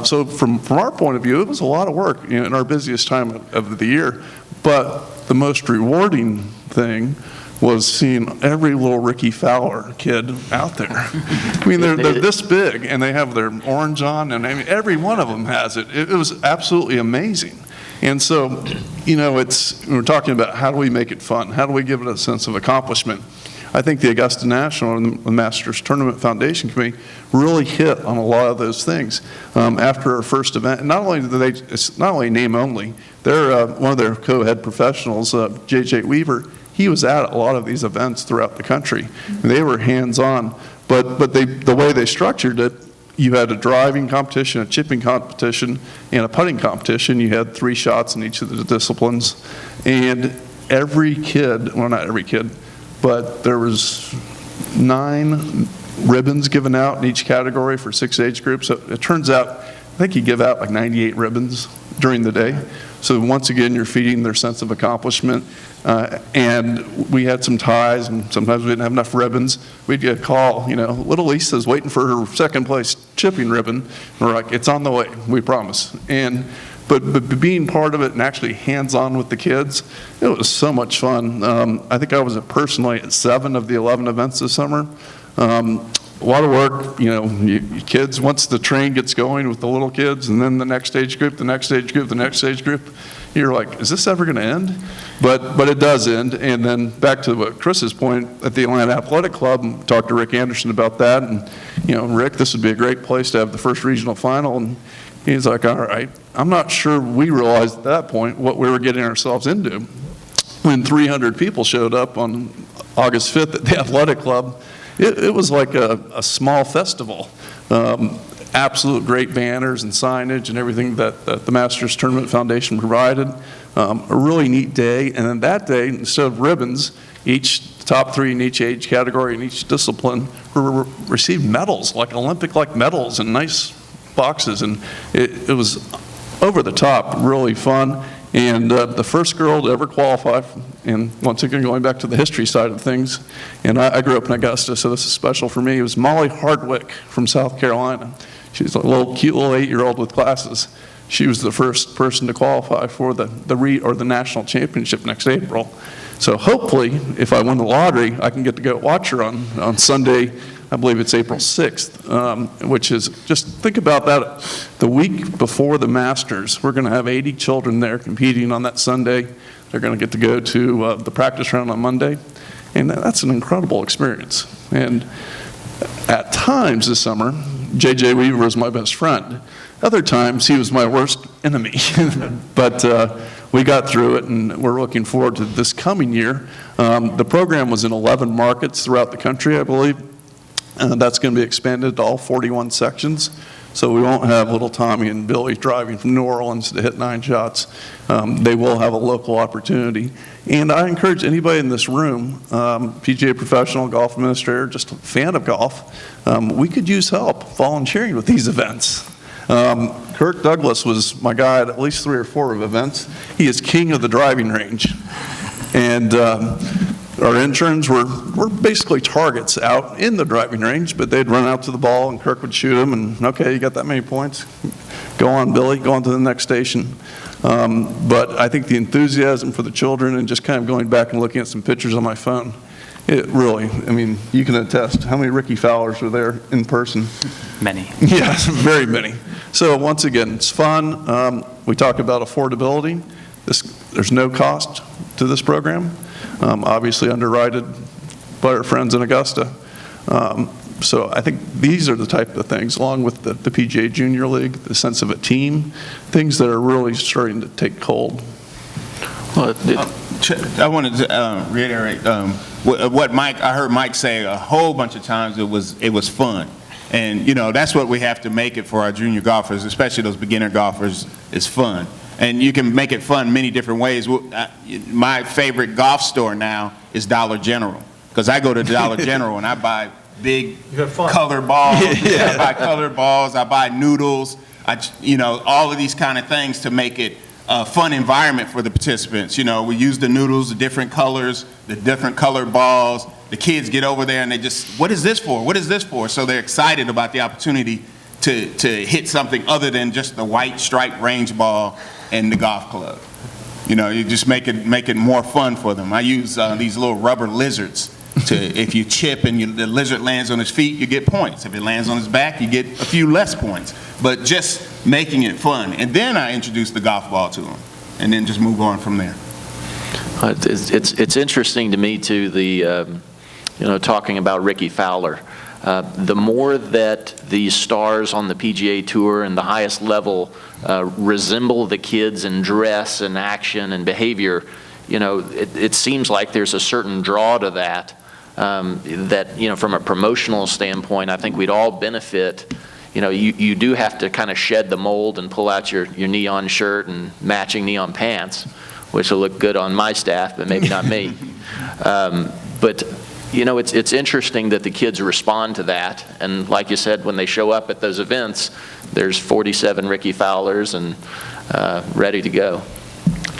So from our point of view, it was a lot of work in our busiest time of the year. But the most rewarding thing was seeing every little Ricky Fowler kid out there. I mean, they're this big, and they have their orange on, and I mean, every one of them has it. It was absolutely amazing. And so, we're talking about how do we make it fun? How do we give it a sense of accomplishment? I think the Augusta National and the Masters Tournament Foundation Committee really hit on a lot of those things. After our first event, not only do it's not only name only, they're one of their co-head professionals, J.J. Weaver. He was at a lot of these events throughout the country. They were hands-on, but the way they structured it, you had a driving competition, a chipping competition, and a putting competition. You had 3 shots in each of the disciplines, and every kid, well, not every kid, but there was 9 ribbons given out in each category for 6 age groups. So it turns out, I think you give out like 98 ribbons during the day. So once again, you're feeding their sense of accomplishment. And we had some ties, and sometimes we didn't have enough ribbons. We'd get a call, little Lisa's waiting for her second place chipping ribbon. And we're like, it's on the way, we promise. But being part of it and actually hands-on with the kids, it was so much fun. I think I was personally at 7 of the 11 events this summer. A lot of work, you kids, once the train gets going with the little kids, and then the next age group, the next age group, the next age group, you're like, is this ever going to end? But it does end. And then back to what Chris's point, at the Atlanta Athletic Club, talked to Rick Anderson about that, and, Rick, this would be a great place to have the first regional final, and he's like, all right. I'm not sure we realized at that point what we were getting ourselves into. When 300 people showed up on August 5th at the Athletic Club, it was like a small festival. Absolute great banners and signage and everything that the Masters Tournament Foundation provided. A really neat day. And then that day, instead of ribbons, each top 3 in each age category in each discipline received medals, like Olympic-like medals and nice boxes. And it was over the top, really fun. And the first girl to ever qualify, and once again, going back to the history side of things, and I grew up in Augusta, so this is special for me, it was Molly Hardwick from South Carolina. She's a cute little 8-year-old with glasses. She was the first person to qualify for the national championship next April. So hopefully, if I win the lottery, I can get to go watch her on Sunday. I believe it's April 6th, which is, just think about that. The week before the Masters, we're going to have 80 children there competing on that Sunday. They're going to get to go to the practice round on Monday. And that's an incredible experience. And at times this summer, J.J. Weaver was my best friend. Other times, he was my worst enemy. But we got through it, and we're looking forward to this coming year. The program was in 11 markets throughout the country, I believe. That's going to be expanded to all 41 sections. So we won't have little Tommy and Billy driving from New Orleans to hit 9 shots. They will have a local opportunity. And I encourage anybody in this room, PGA professional, golf administrator, just a fan of golf, we could use help volunteering with these events. Kirk Douglas was my guy at least 3 or 4 of events. He is king of the driving range. And our interns were basically targets out in the driving range, but they'd run out to the ball and Kirk would shoot them and, okay, you got that many points? Go on, Billy, go on to the next station. But I think the enthusiasm for the children and just kind of going back and looking at some pictures on my phone, it really, I mean, you can attest. How many Ricky Fowlers were there in person? Many. Yes, very many. So once again, it's fun. We talk about affordability. There's no cost to this program. Obviously underwritten by our friends in Augusta. So I think these are the type of things, along with the PGA Junior League, the sense of a team, things that are really starting to take hold. Well, I wanted to reiterate what I heard Mike say a whole bunch of times. It was fun. And, that's what we have to make it for our junior golfers, especially those beginner golfers, is fun. And you can make it fun many different ways. My favorite golf store now is Dollar General, because I go to Dollar General and I buy big colored balls. I buy colored balls. I buy noodles. All of these kind of things to make it a fun environment for the participants. We use the noodles, the different colors, the different colored balls. The kids get over there and they just, what is this for? What is this for? So they're excited about the opportunity to hit something other than just the white striped range ball and the golf club. You just make it more fun for them. I use these little rubber lizards to, if you chip and the lizard lands on his feet, you get points. If it lands on his back, you get a few less points. But just making it fun. And then I introduce the golf ball to them, and then just move on from there. It's interesting to me, too, talking about Ricky Fowler. The more that these stars on the PGA Tour and the highest level resemble the kids in dress and action and behavior, it seems like there's a certain draw to that, from a promotional standpoint, I think we'd all benefit. You do have to kind of shed the mold and pull out your neon shirt and matching neon pants, which will look good on my staff, but maybe not me. But it's interesting that the kids respond to that. And like you said, when they show up at those events, there's 47 Ricky Fowlers and ready to go.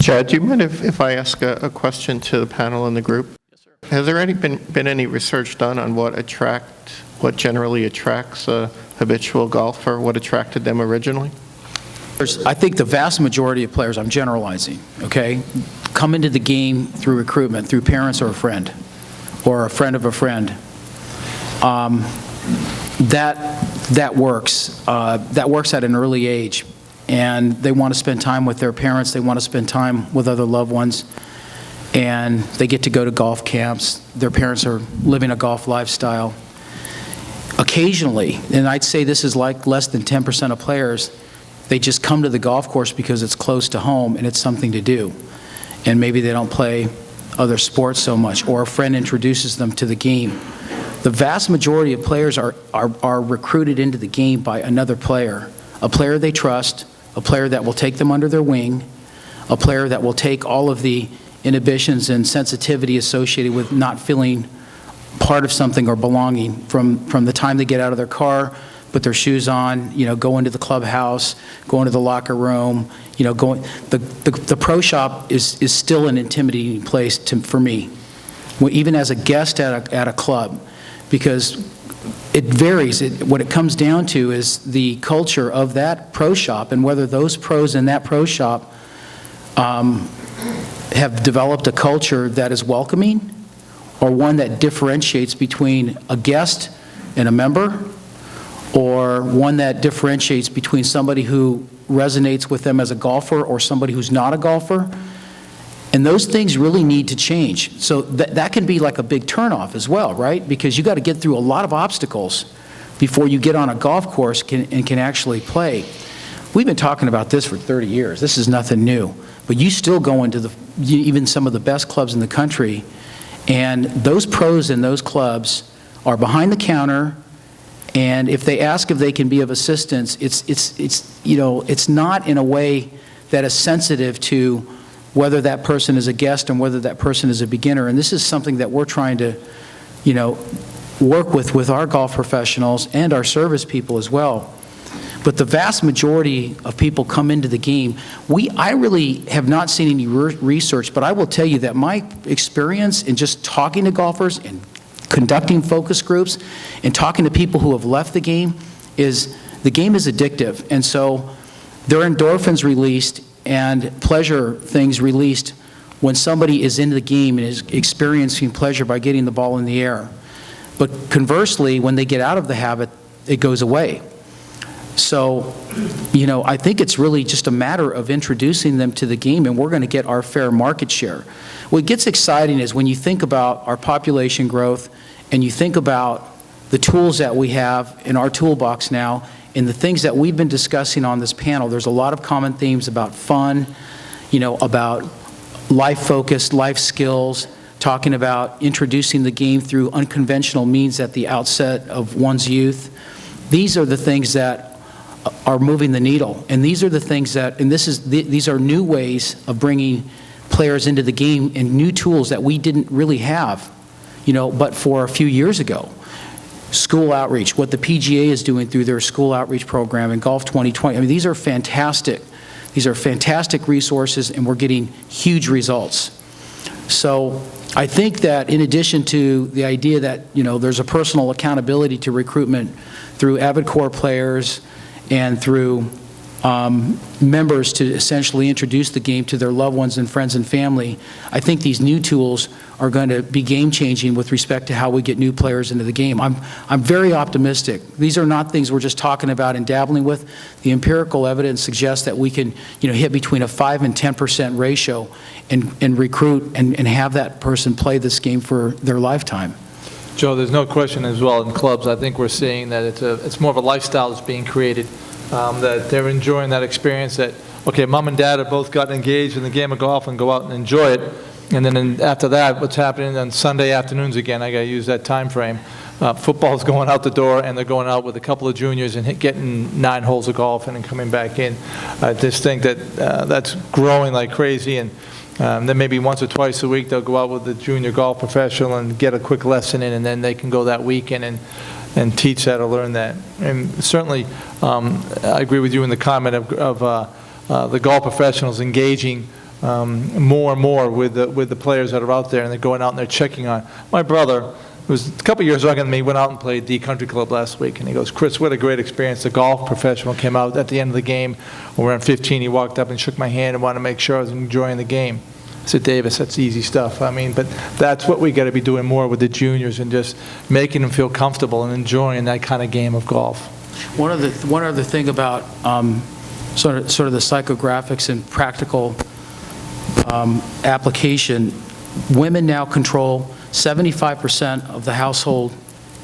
Chad, do you mind if I ask a question to the panel and the group? Yes, sir. Has there been any research done on what generally attracts a habitual golfer, what attracted them originally? I think the vast majority of players, I'm generalizing, okay, come into the game through recruitment, through parents or a friend of a friend. That works. That works at an early age. And they want to spend time with their parents. They want to spend time with other loved ones. And they get to go to golf camps. Their parents are living a golf lifestyle. Occasionally, and I'd say this is like less than 10% of players, they just come to the golf course because it's close to home and it's something to do. And maybe they don't play other sports so much, or a friend introduces them to the game. The vast majority of players are recruited into the game by another player, a player they trust, a player that will take them under their wing, a player that will take all of the inhibitions and sensitivity associated with not feeling part of something or belonging from the time they get out of their car, put their shoes on, go into the clubhouse, go into the locker room, the pro shop is still an intimidating place for me, even as a guest at a club, because it varies. What it comes down to is the culture of that pro shop and whether those pros in that pro shop have developed a culture that is welcoming, or one that differentiates between a guest and a member, or one that differentiates between somebody who resonates with them as a golfer or somebody who's not a golfer. And those things really need to change. So that can be like a big turnoff as well, right? Because you got to get through a lot of obstacles before you get on a golf course and can actually play. We've been talking about this for 30 years. This is nothing new. But you still go into even some of the best clubs in the country, and those pros in those clubs are behind the counter, and if they ask if they can be of assistance, it's not in a way that is sensitive to whether that person is a guest and whether that person is a beginner. And this is something that we're trying to, work with our golf professionals and our service people as well. But the vast majority of people come into the game. I really have not seen any research, but I will tell you that my experience in just talking to golfers and conducting focus groups and talking to people who have left the game is the game is addictive. And so there are endorphins released and pleasure things released when somebody is in the game and is experiencing pleasure by getting the ball in the air. But conversely, when they get out of the habit, it goes away. So, I think it's really just a matter of introducing them to the game, and we're going to get our fair market share. What gets exciting is when you think about our population growth and you think about the tools that we have in our toolbox now and the things that we've been discussing on this panel. There's a lot of common themes about fun, about life-focused, life skills, talking about introducing the game through unconventional means at the outset of one's youth. These are the things that are moving the needle. And these are the things that, and these are new ways of bringing players into the game and new tools that we didn't really have, but for a few years ago. School outreach, what the PGA is doing through their school outreach program and Golf 2020. I mean, these are fantastic. These are fantastic resources, and we're getting huge results. So I think that in addition to the idea that, there's a personal accountability to recruitment through Avid Core players and through members to essentially introduce the game to their loved ones and friends and family, I think these new tools are going to be game-changing with respect to how we get new players into the game. I'm very optimistic. These are not things we're just talking about and dabbling with. The empirical evidence suggests that we can, hit between a 5 and 10% ratio and recruit and have that person play this game for their lifetime. Joe, there's no question as well in clubs. I think we're seeing that it's more of a lifestyle that's being created, that they're enjoying that experience that, okay, mom and dad have both gotten engaged in the game of golf and go out and enjoy it. And then after that, what's happening on Sunday afternoons again, I got to use that time frame. Football's going out the door, and they're going out with a couple of juniors and getting 9 holes of golf and then coming back in. I just think that that's growing like crazy, and then maybe once or twice a week they'll go out with the junior golf professional and get a quick lesson in, and then they can go that weekend and teach that or learn that. And certainly, I agree with you in the comment of the golf professionals engaging more and more with the players that are out there, and they're going out and they're checking on. My brother, who was a couple years younger than me, went out and played the country club last week, and he goes, "Chris, what a great experience." The golf professional came out at the end of the game. Around 15, he walked up and shook my hand and wanted to make sure I was enjoying the game. I said, "Davis, that's easy stuff." I mean, but that's what we got to be doing more with the juniors and just making them feel comfortable and enjoying that kind of game of golf. One other thing about sort of the psychographics and practical application, women now control 75% of the household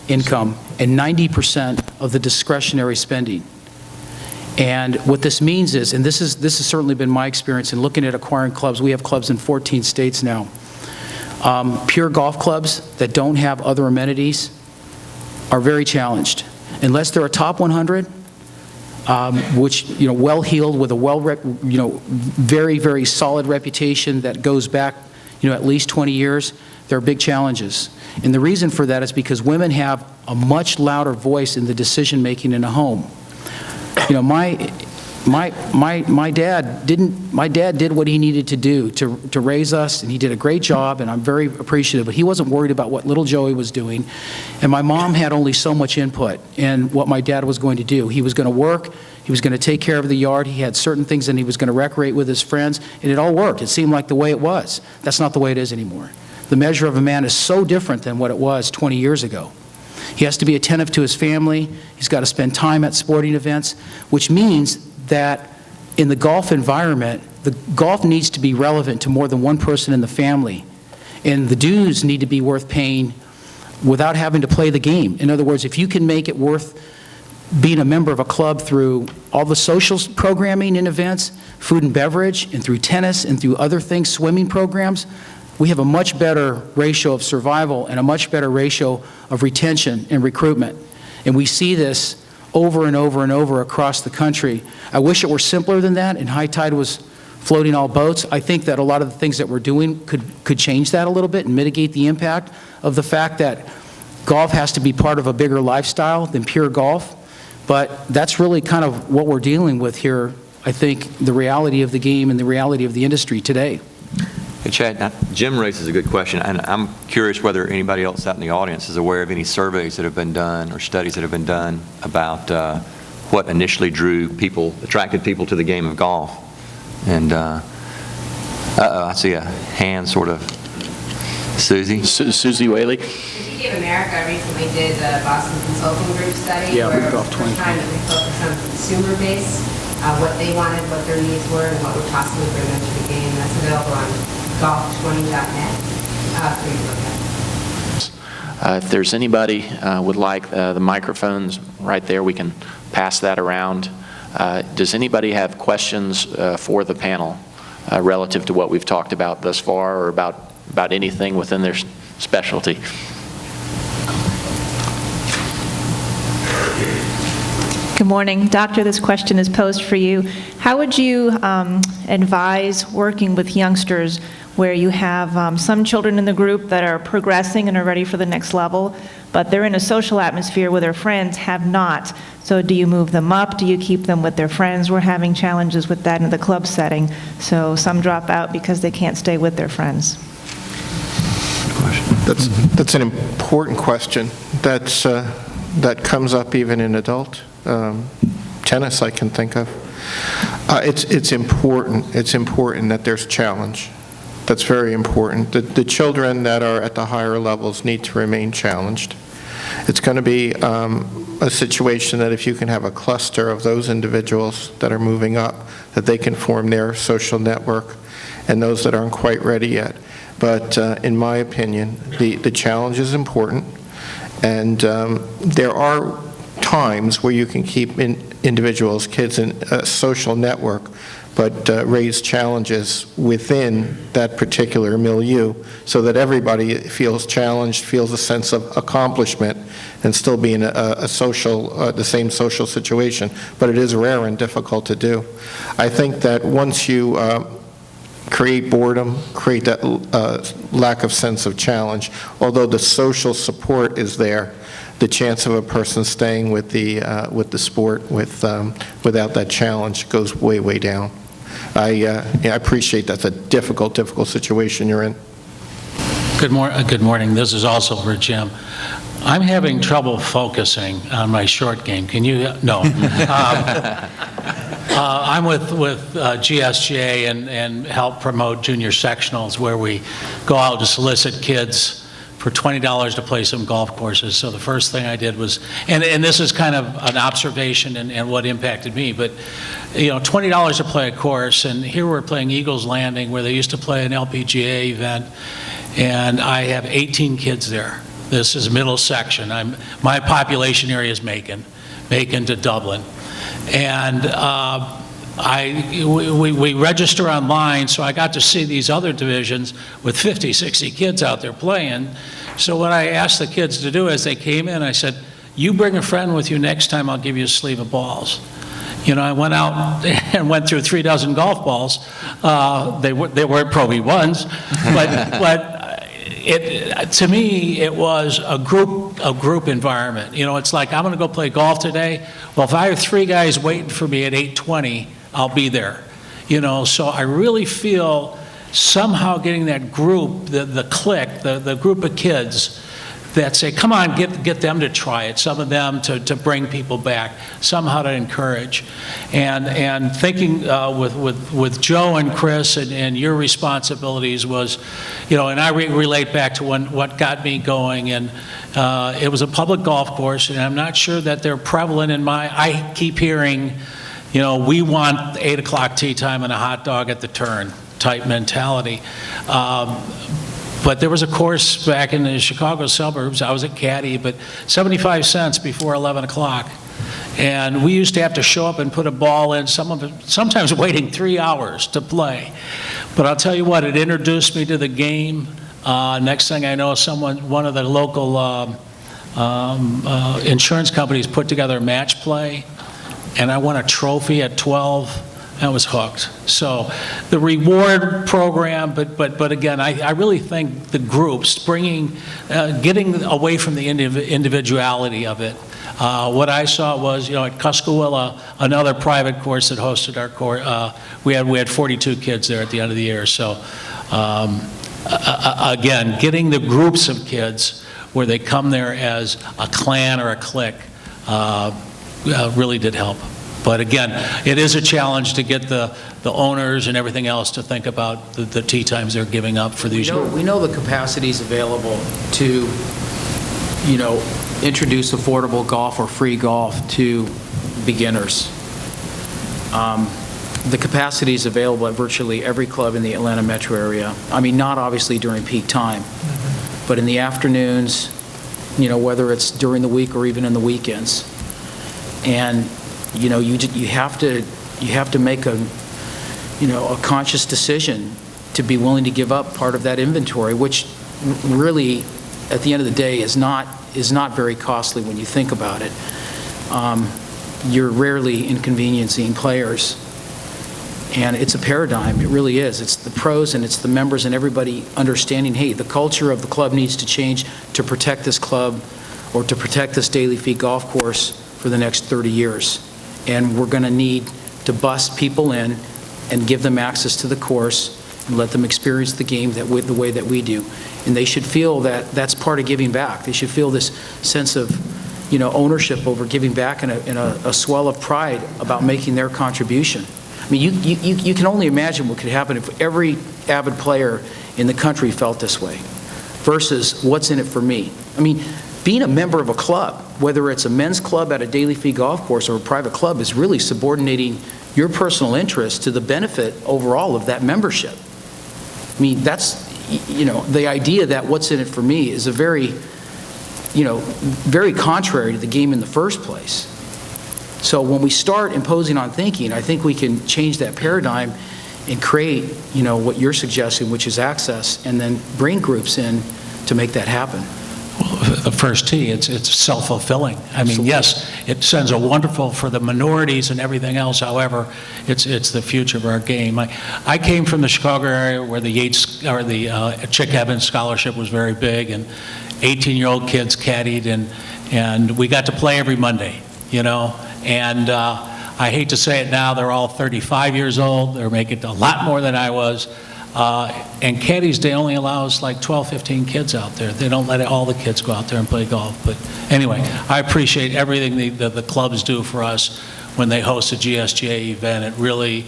income and 90% of the discretionary spending. And what this means is, and this has certainly been my experience in looking at acquiring clubs. We have clubs in 14 states now. Pure golf clubs that don't have other amenities are very challenged. Unless they're a top 100, which, well-heeled with a very, very solid reputation that goes back, at least 20 years, there are big challenges. And the reason for that is because women have a much louder voice in the decision-making in a home. My dad did what he needed to do to raise us, and he did a great job, and I'm very appreciative, but he wasn't worried about what little Joey was doing. And my mom had only so much input in what my dad was going to do. He was going to work, he was going to take care of the yard, he had certain things, and he was going to recreate with his friends, and it all worked. It seemed like the way it was. That's not the way it is anymore. The measure of a man is so different than what it was 20 years ago. He has to be attentive to his family. He's got to spend time at sporting events, which means that in the golf environment, the golf needs to be relevant to more than one person in the family. And the dues need to be worth paying without having to play the game. In other words, if you can make it worth being a member of a club through all the social programming and events, food and beverage, and through tennis and through other things, swimming programs, we have a much better ratio of survival and a much better ratio of retention and recruitment. And we see this over and over and over across the country. I wish it were simpler than that and high tide was floating all boats. I think that a lot of the things that we're doing could change that a little bit and mitigate the impact of the fact that golf has to be part of a bigger lifestyle than pure golf. But that's really kind of what we're dealing with here, I think, the reality of the game and the reality of the industry today. Hey, Chad, Jim raises a good question, and I'm curious whether anybody else out in the audience is aware of any surveys that have been done or studies that have been done about what initially attracted people to the game of golf. And I see a hand sort of. Susie? Susie Whaley. The PGA of America recently did the Boston Consulting Group study where it was the first time that we focused on consumer base, what they wanted, what their needs were, and what would possibly bring them to the game. That's available on golf20.net for you to look at. If there's anybody would like the microphones right there, we can pass that around. Does anybody have questions for the panel relative to what we've talked about thus far or about anything within their specialty? Good morning. Doctor, this question is posed for you. How would you advise working with youngsters where you have some children in the group that are progressing and are ready for the next level, but they're in a social atmosphere where their friends have not? So do you move them up? Do you keep them with their friends? We're having challenges with that in the club setting. So some drop out because they can't stay with their friends. That's an important question. That comes up even in adult tennis, I can think of. It's important. It's important that there's challenge. That's very important. The children that are at the higher levels need to remain challenged. It's going to be a situation that if you can have a cluster of those individuals that are moving up, that they can form their social network, and those that aren't quite ready yet. But in my opinion, the challenge is important, and there are times where you can keep individuals, kids in a social network, but raise challenges within that particular milieu so that everybody feels challenged, feels a sense of accomplishment, and still be in a social, the same social situation. But it is rare and difficult to do. I think that once you create boredom, create that lack of sense of challenge, although the social support is there, the chance of a person staying with the sport without that challenge goes way, way down. I appreciate that's a difficult situation you're in. Good morning. This is also for Jim. I'm having trouble focusing on my short game. Can you? No. I'm with GSJ and help promote junior sectionals where we go out to solicit kids for $20 to play some golf courses. So the first thing I did was, and this is kind of an observation and what impacted me, but you know, $20 to play a course, and here we're playing Eagles Landing where they used to play an LPGA event, and I have 18 kids there. This is middle section. My population area is Macon to Dublin. And we register online, so I got to see these other divisions with 50, 60 kids out there playing. So what I asked the kids to do as they came in, I said, you bring a friend with you next time, I'll give you a sleeve of balls. You know, I went out and went through 3 dozen golf balls. They weren't Pro V1s, but to me, it was a group environment. You know, it's like, I'm going to go play golf today. Well, if I have 3 guys waiting for me at 8:20, I'll be there. You know, so I really feel somehow getting that group, the clique, the group of kids that say, come on, get them to try it, some of them to bring people back, somehow to encourage. And thinking with Joe and Chris and your responsibilities was, you know, and I relate back to what got me going, and it was a public golf course, and I'm not sure that they're prevalent in I keep hearing, you know, we want 8 o'clock tee time and a hot dog at the turn type mentality. But there was a course back in the Chicago suburbs, I was a caddy, but 75 cents before 11 o'clock. And we used to have to show up and put a ball in, sometimes waiting 3 hours to play. But I'll tell you what, it introduced me to the game. Next thing I know, one of the local insurance companies put together a match play, and I won a trophy at 12. I was hooked. So the reward program, but again, I really think the groups getting away from the individuality of it. What I saw was, you know, at Cuscawilla, another private course that hosted our course, we had 42 kids there at the end of the year. So again, getting the groups of kids where they come there as a clan or a clique really did help. But again, it is a challenge to get the owners and everything else to think about the tee times they're giving up for these. We know the capacities available to, you know, introduce affordable golf or free golf to beginners. The capacity is available at virtually every club in the Atlanta metro area. I mean, not obviously during peak time, but in the afternoons, you know, whether it's during the week or even in the weekends. And you know, you have to make a conscious decision to be willing to give up part of that inventory, which really, at the end of the day, is not very costly when you think about it. you're rarely inconveniencing players. And it's a paradigm, it really is. It's the pros and it's the members and everybody understanding, hey, the culture of the club needs to change to protect this club or to protect this Daly Fee golf course for the next 30 years. And we're going to need to bus people in and give them access to the course and let them experience the game the way that we do. And they should feel that that's part of giving back. They should feel this sense of, ownership over giving back and a swell of pride about making their contribution. I mean, you can only imagine what could happen if every avid player in the country felt this way versus what's in it for me. I mean, being a member of a club, whether it's a men's club at a Daly Fee golf course or a private club, is really subordinating your personal interest to the benefit overall of that membership. I mean, that's, the idea that what's in it for me is a very contrary to the game in the first place. So when we start imposing on thinking, I think we can change that paradigm and create, what you're suggesting, which is access, and then bring groups in to make that happen. The first tee, it's self-fulfilling. I mean, Absolutely. yes, it sends a wonderful for the minorities and everything else. However, it's the future of our game. I came from the Chicago area where the Yates or the Chick Evans scholarship was very big, and 18-year-old kids caddied, and we got to play every Monday, And I hate to say it now, they're all 35 years old. They're making a lot more than I was. And Caddies Day only allows like 12, 15 kids out there. They don't let all the kids go out there and play golf. But anyway, I appreciate everything the clubs do for us when they host a GSGA event. It really,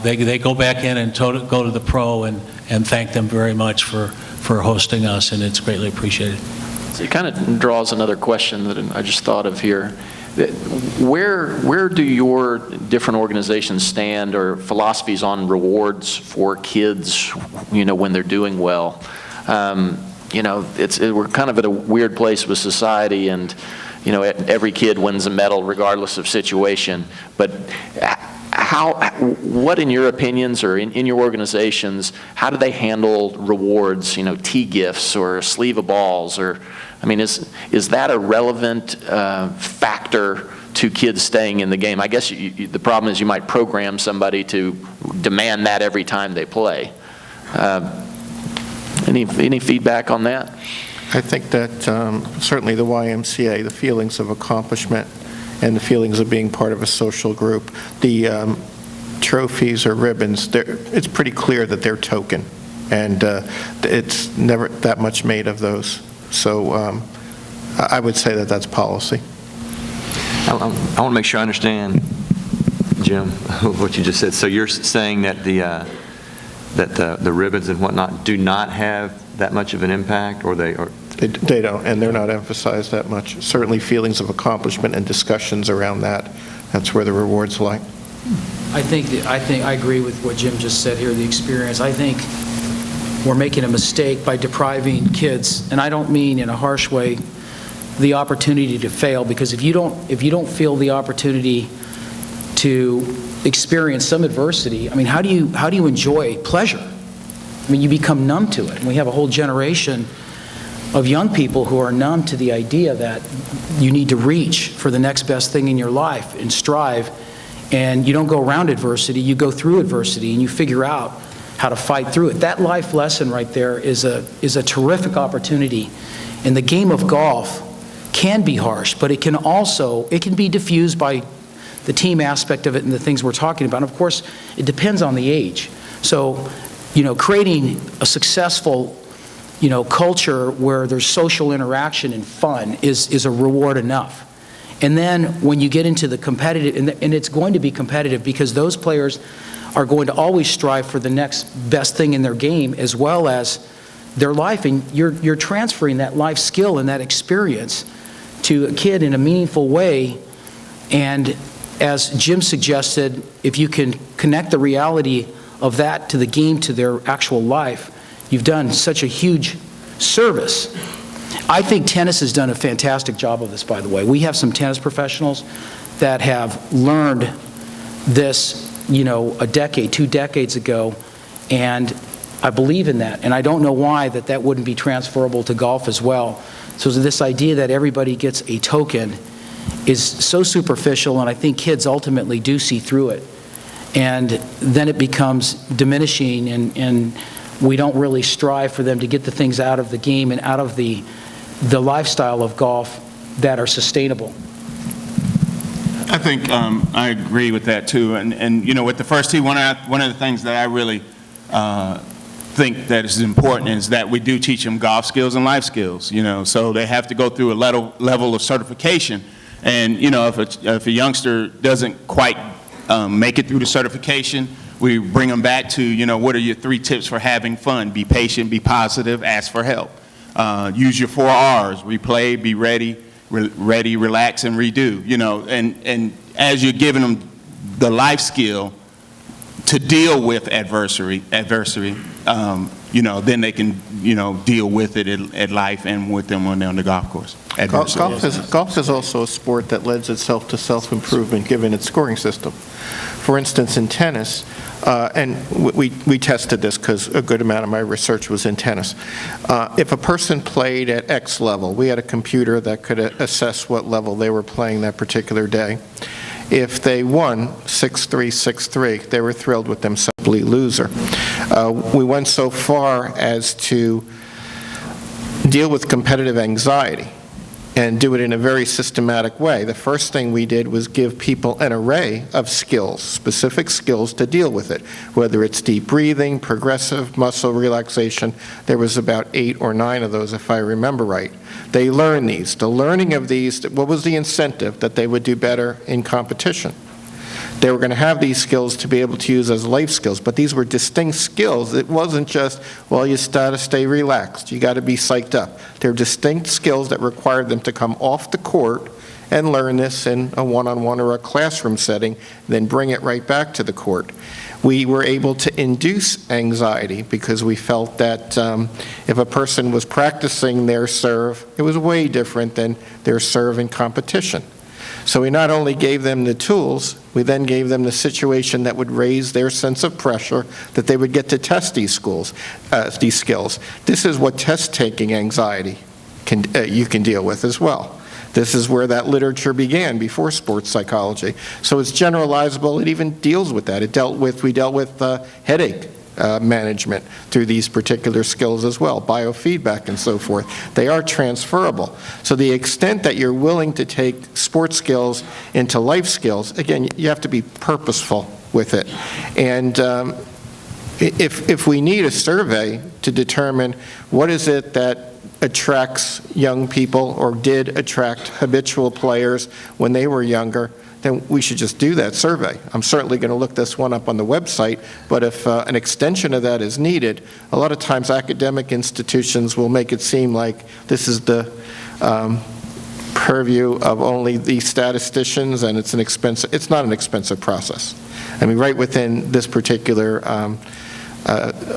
they go back in and go to the pro and thank them very much for hosting us, and it's greatly appreciated. So it kind of draws another question that I just thought of here. Where do your different organizations stand or philosophies on rewards for kids, when they're doing well? We're kind of at a weird place with society, and every kid wins a medal regardless of situation. But what in your opinions or in your organizations, how do they handle rewards? Tee gifts or a sleeve of balls, or I mean, is that a relevant factor to kids staying in the game? I guess the problem is you might program somebody to demand that every time they play. Any feedback on that? I think that certainly the YMCA, the feelings of accomplishment and the feelings of being part of a social group, the trophies or ribbons, it's pretty clear that they're token, and it's never that much made of those. So I would say that that's policy. I want to make sure I understand, Jim, what you just said. So you're saying that the ribbons and whatnot do not have that much of an impact, or they are? They don't, and they're not emphasized that much. Certainly feelings of accomplishment and discussions around that's where the rewards lie. I think I agree with what Jim just said here, the experience. I think we're making a mistake by depriving kids, and I don't mean in a harsh way, the opportunity to fail, because if you don't feel the opportunity to experience some adversity, I mean, how do you enjoy pleasure? I mean, you become numb to it. And we have a whole generation of young people who are numb to the idea that you need to reach for the next best thing in your life and strive, and you don't go around adversity, you go through adversity, and you figure out how to fight through it. That life lesson right there is a terrific opportunity. And the game of golf can be harsh, but it can be diffused by the team aspect of it and the things we're talking about. And of course, it depends on the age. So, creating a successful, culture where there's social interaction and fun is a reward enough. And then when you get into the competitive, and it's going to be competitive because those players are going to always strive for the next best thing in their game as well as their life, and you're transferring that life skill and that experience to a kid in a meaningful way. And as Jim suggested, if you can connect the reality of that to the game, to their actual life, you've done such a huge service. I think tennis has done a fantastic job of this, by the way. We have some tennis professionals that have learned this, a decade, 2 decades ago, and I believe in that. And I don't know why that wouldn't be transferable to golf as well. So this idea that everybody gets a token is so superficial, and I think kids ultimately do see through it. And then it becomes diminishing, and we don't really strive for them to get the things out of the game and out of the lifestyle of golf that are sustainable. I think I agree with that too. And you know, with the first tee, one of the things that I really think that is important is that we do teach them golf skills and life skills. You know, so they have to go through a level of certification. And you know, if a youngster doesn't quite make it through the certification, we bring them back to, you know, what are your 3 tips for having fun? Be patient, be positive, ask for help. Use your 4 R's: replay, be ready, relax, and redo. You know, and as you're giving them the life skill to deal with adversity, you know, then they can, you know, deal with it at life and with them when they're on the golf course. Golf is also a sport that lends itself to self-improvement given its scoring system. For instance, in tennis, and we tested this because a good amount of my research was in tennis. If a person played at X level, we had a computer that could assess what level they were playing that particular day. If they won 6-3, 6-3, they were thrilled with themselves. Loser. We went so far as to deal with competitive anxiety and do it in a very systematic way. The first thing we did was give people an array of skills, specific skills to deal with it, whether it's deep breathing, progressive muscle relaxation. There was about 8 or 9 of those, if I remember right. They learn these. The learning of these, what was the incentive? That they would do better in competition. They were going to have these skills to be able to use as life skills, but these were distinct skills. It wasn't just, well, you got to stay relaxed, you got to be psyched up. They're distinct skills that required them to come off the court and learn this in a one-on-one or a classroom setting, then bring it right back to the court. We were able to induce anxiety because we felt that if a person was practicing their serve, it was way different than their serve in competition. So we not only gave them the tools, we then gave them the situation that would raise their sense of pressure that they would get to test these skills. This is what test-taking anxiety you can deal with as well. This is where that literature began before sports psychology. So it's generalizable. It even deals with that. We dealt with headache management through these particular skills as well, biofeedback and so forth. They are transferable. So the extent that you're willing to take sports skills into life skills, again, you have to be purposeful with it. And if we need a survey to determine what is it that attracts young people or did attract habitual players when they were younger, then we should just do that survey. I'm certainly going to look this one up on the website, but if an extension of that is needed, a lot of times academic institutions will make it seem like this is the purview of only the statisticians, and it's not an expensive process. I mean, right within this particular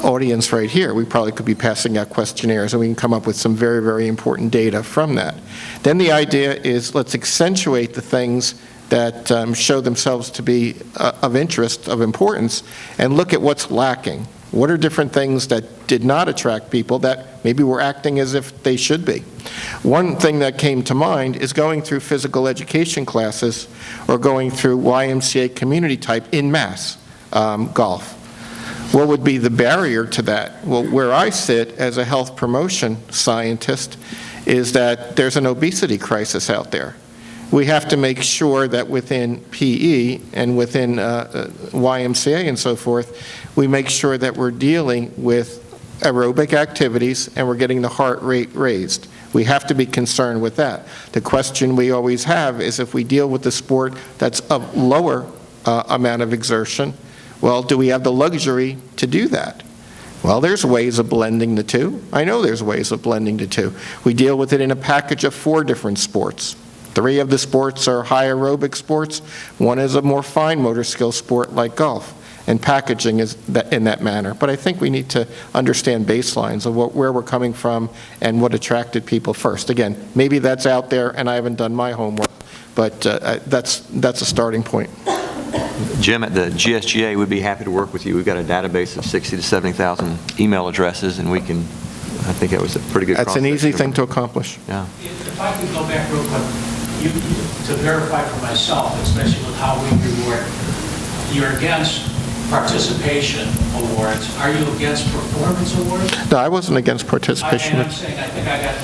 audience right here, we probably could be passing out questionnaires and we can come up with some very, very important data from that. Then the idea is let's accentuate the things that show themselves to be of interest, of importance, and look at what's lacking. What are different things that did not attract people that maybe were acting as if they should be? One thing that came to mind is going through physical education classes or going through YMCA community type in mass golf. What would be the barrier to that? Well, where I sit as a health promotion scientist is that there's an obesity crisis out there. We have to make sure that within PE and within YMCA and so forth, we make sure that we're dealing with aerobic activities and we're getting the heart rate raised. We have to be concerned with that. The question we always have is if we deal with the sport that's of lower amount of exertion, well, do we have the luxury to do that? Well, there's ways of blending the two. I know there's ways of blending the two. We deal with it in a package of 4 different sports. 3 of the sports are high aerobic sports. 1 is a more fine motor skill sport like golf. And packaging is in that manner. But I think we need to understand baselines of where we're coming from and what attracted people first. Again, maybe that's out there and I haven't done my homework, but that's a starting point. Jim, at the GSGA, we'd be happy to work with you. We've got a database of 60 to 70,000 email addresses, and we can, I think that was a pretty good That's an easy thing to accomplish. Yeah. If I could go back real quick. to verify for myself, especially with how we reward, you're against participation awards. Are you against performance awards? No, I wasn't against participation. I'm saying, I think I got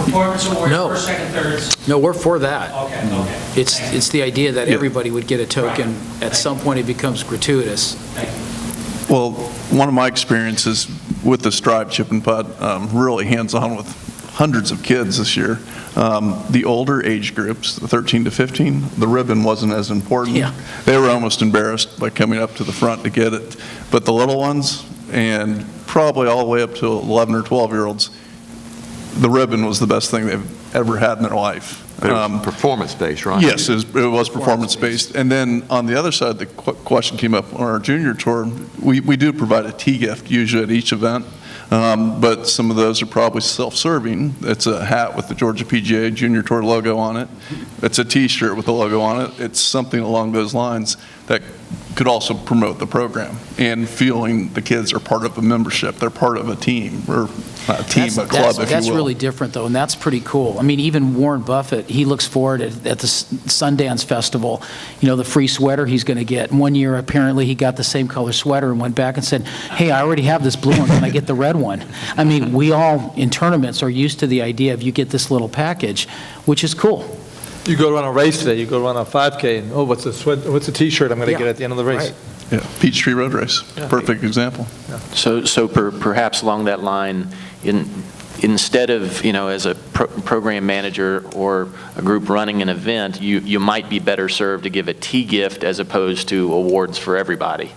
performance awards, No. first, second, thirds. No, we're for that. Okay. It's the idea that everybody would get a token. At some point, it becomes gratuitous. Well, one of my experiences with the Stripe Chip and Putt, really hands-on with hundreds of kids this year. The older age groups, the 13 to 15, the ribbon wasn't as important. Yeah. They were almost embarrassed by coming up to the front to get it. But the little ones, and probably all the way up to 11 or 12-year-olds, the ribbon was the best thing they've ever had in their life. But it was performance-based, right? Yes, it was performance-based. And then on the other side, the question came up on our junior tour. We do provide a tea gift usually at each event, but some of those are probably self-serving. It's a hat with the Georgia PGA Junior Tour logo on it. It's a T-shirt with the logo on it. It's something along those lines that could also promote the program and feeling the kids are part of a membership. They're part of a team, or not a team, a club, if you will. That's really different, though, and that's pretty cool. I mean, even Warren Buffett, he looks forward at the Sundance Festival, the free sweater he's going to get. One year, apparently, he got the same color sweater and went back and said, hey, I already have this blue one, can I get the red one? I mean, we all, in tournaments, are used to the idea of you get this little package, which is cool. You go run a race today, you go run a 5K, and, oh, what's a T-shirt I'm going to get at the end of the race? Right. Yeah, Peachtree Road Race, perfect example. So perhaps along that line, instead of, as a program manager or a group running an event, you might be better served to give a tea gift as opposed to awards for everybody.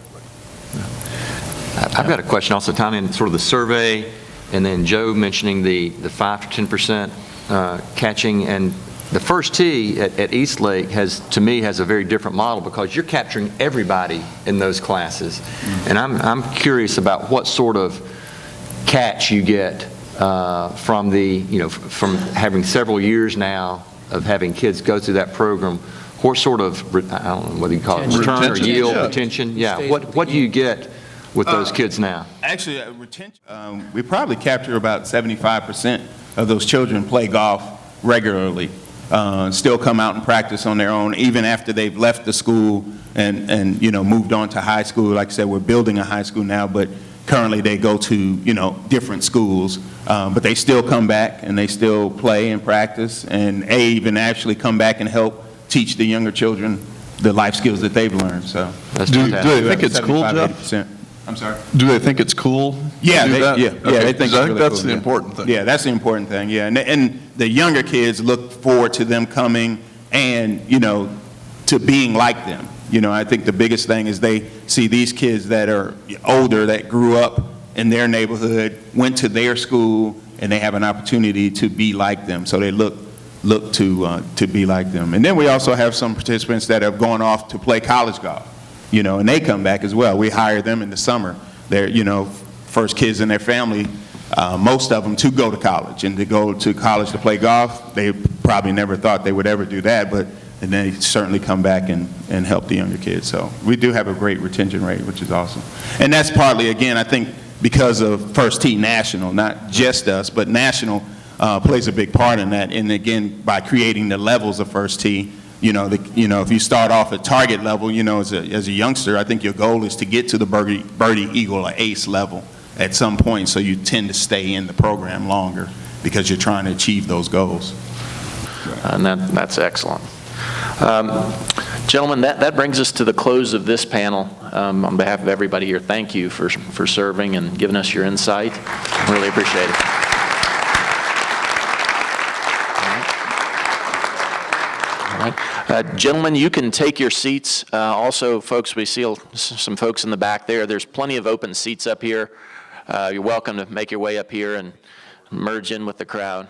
I've got a question also, Tommy, in sort of the survey, and then Joe mentioning the 5 to 10% catching, and the first tee at Eastlake to me has a very different model because you're capturing everybody in those classes. And I'm curious about what sort of catch you get from from having several years now of having kids go through that program. What sort of, I don't know what you call it, return or yield, retention? Yeah, what do you get with those kids now? Actually, retention, we probably capture about 75% of those children play golf regularly. Still come out and practice on their own, even after they've left the school and moved on to high school. Like I said, we're building a high school now, but currently they go to, different schools. But they still come back and they still play and practice, and even actually come back and help teach the younger children the life skills that they've learned. So Do they think it's cool, Jeff? 80%. I'm sorry? Do they think it's cool? Yeah, to do that? they Okay, think it's really that's cool, the yeah. important thing. Yeah, that's the important thing, yeah. And the younger kids look forward to them coming and, to being like them. I think the biggest thing is they see these kids that are older, that grew up in their neighborhood, went to their school, and they have an opportunity to be like them. So they look to be like them. And then we also have some participants that have gone off to play college golf. And they come back as well. We hire them in the summer. They're, first kids in their family, most of them to go to college. And to go to college to play golf, they probably never thought they would ever do that, but and they certainly come back and help the younger kids. So we do have a great retention rate, which is awesome. And that's partly, again, I think, because of First Tee National, not just us, but National plays a big part in that. And again, by creating the levels of First Tee, if you start off at target level, as a youngster, I think your goal is to get to the birdie, eagle, or ace level at some point, so you tend to stay in the program longer because you're trying to achieve those goals. And that's excellent. Gentlemen, that brings us to the close of this panel. On behalf of everybody here, thank you for serving and giving us your insight. Really appreciate it. Gentlemen, you can take your seats. Also, folks, we see some folks in the back there. There's plenty of open seats up here. You're welcome to make your way up here and merge in with the crowd.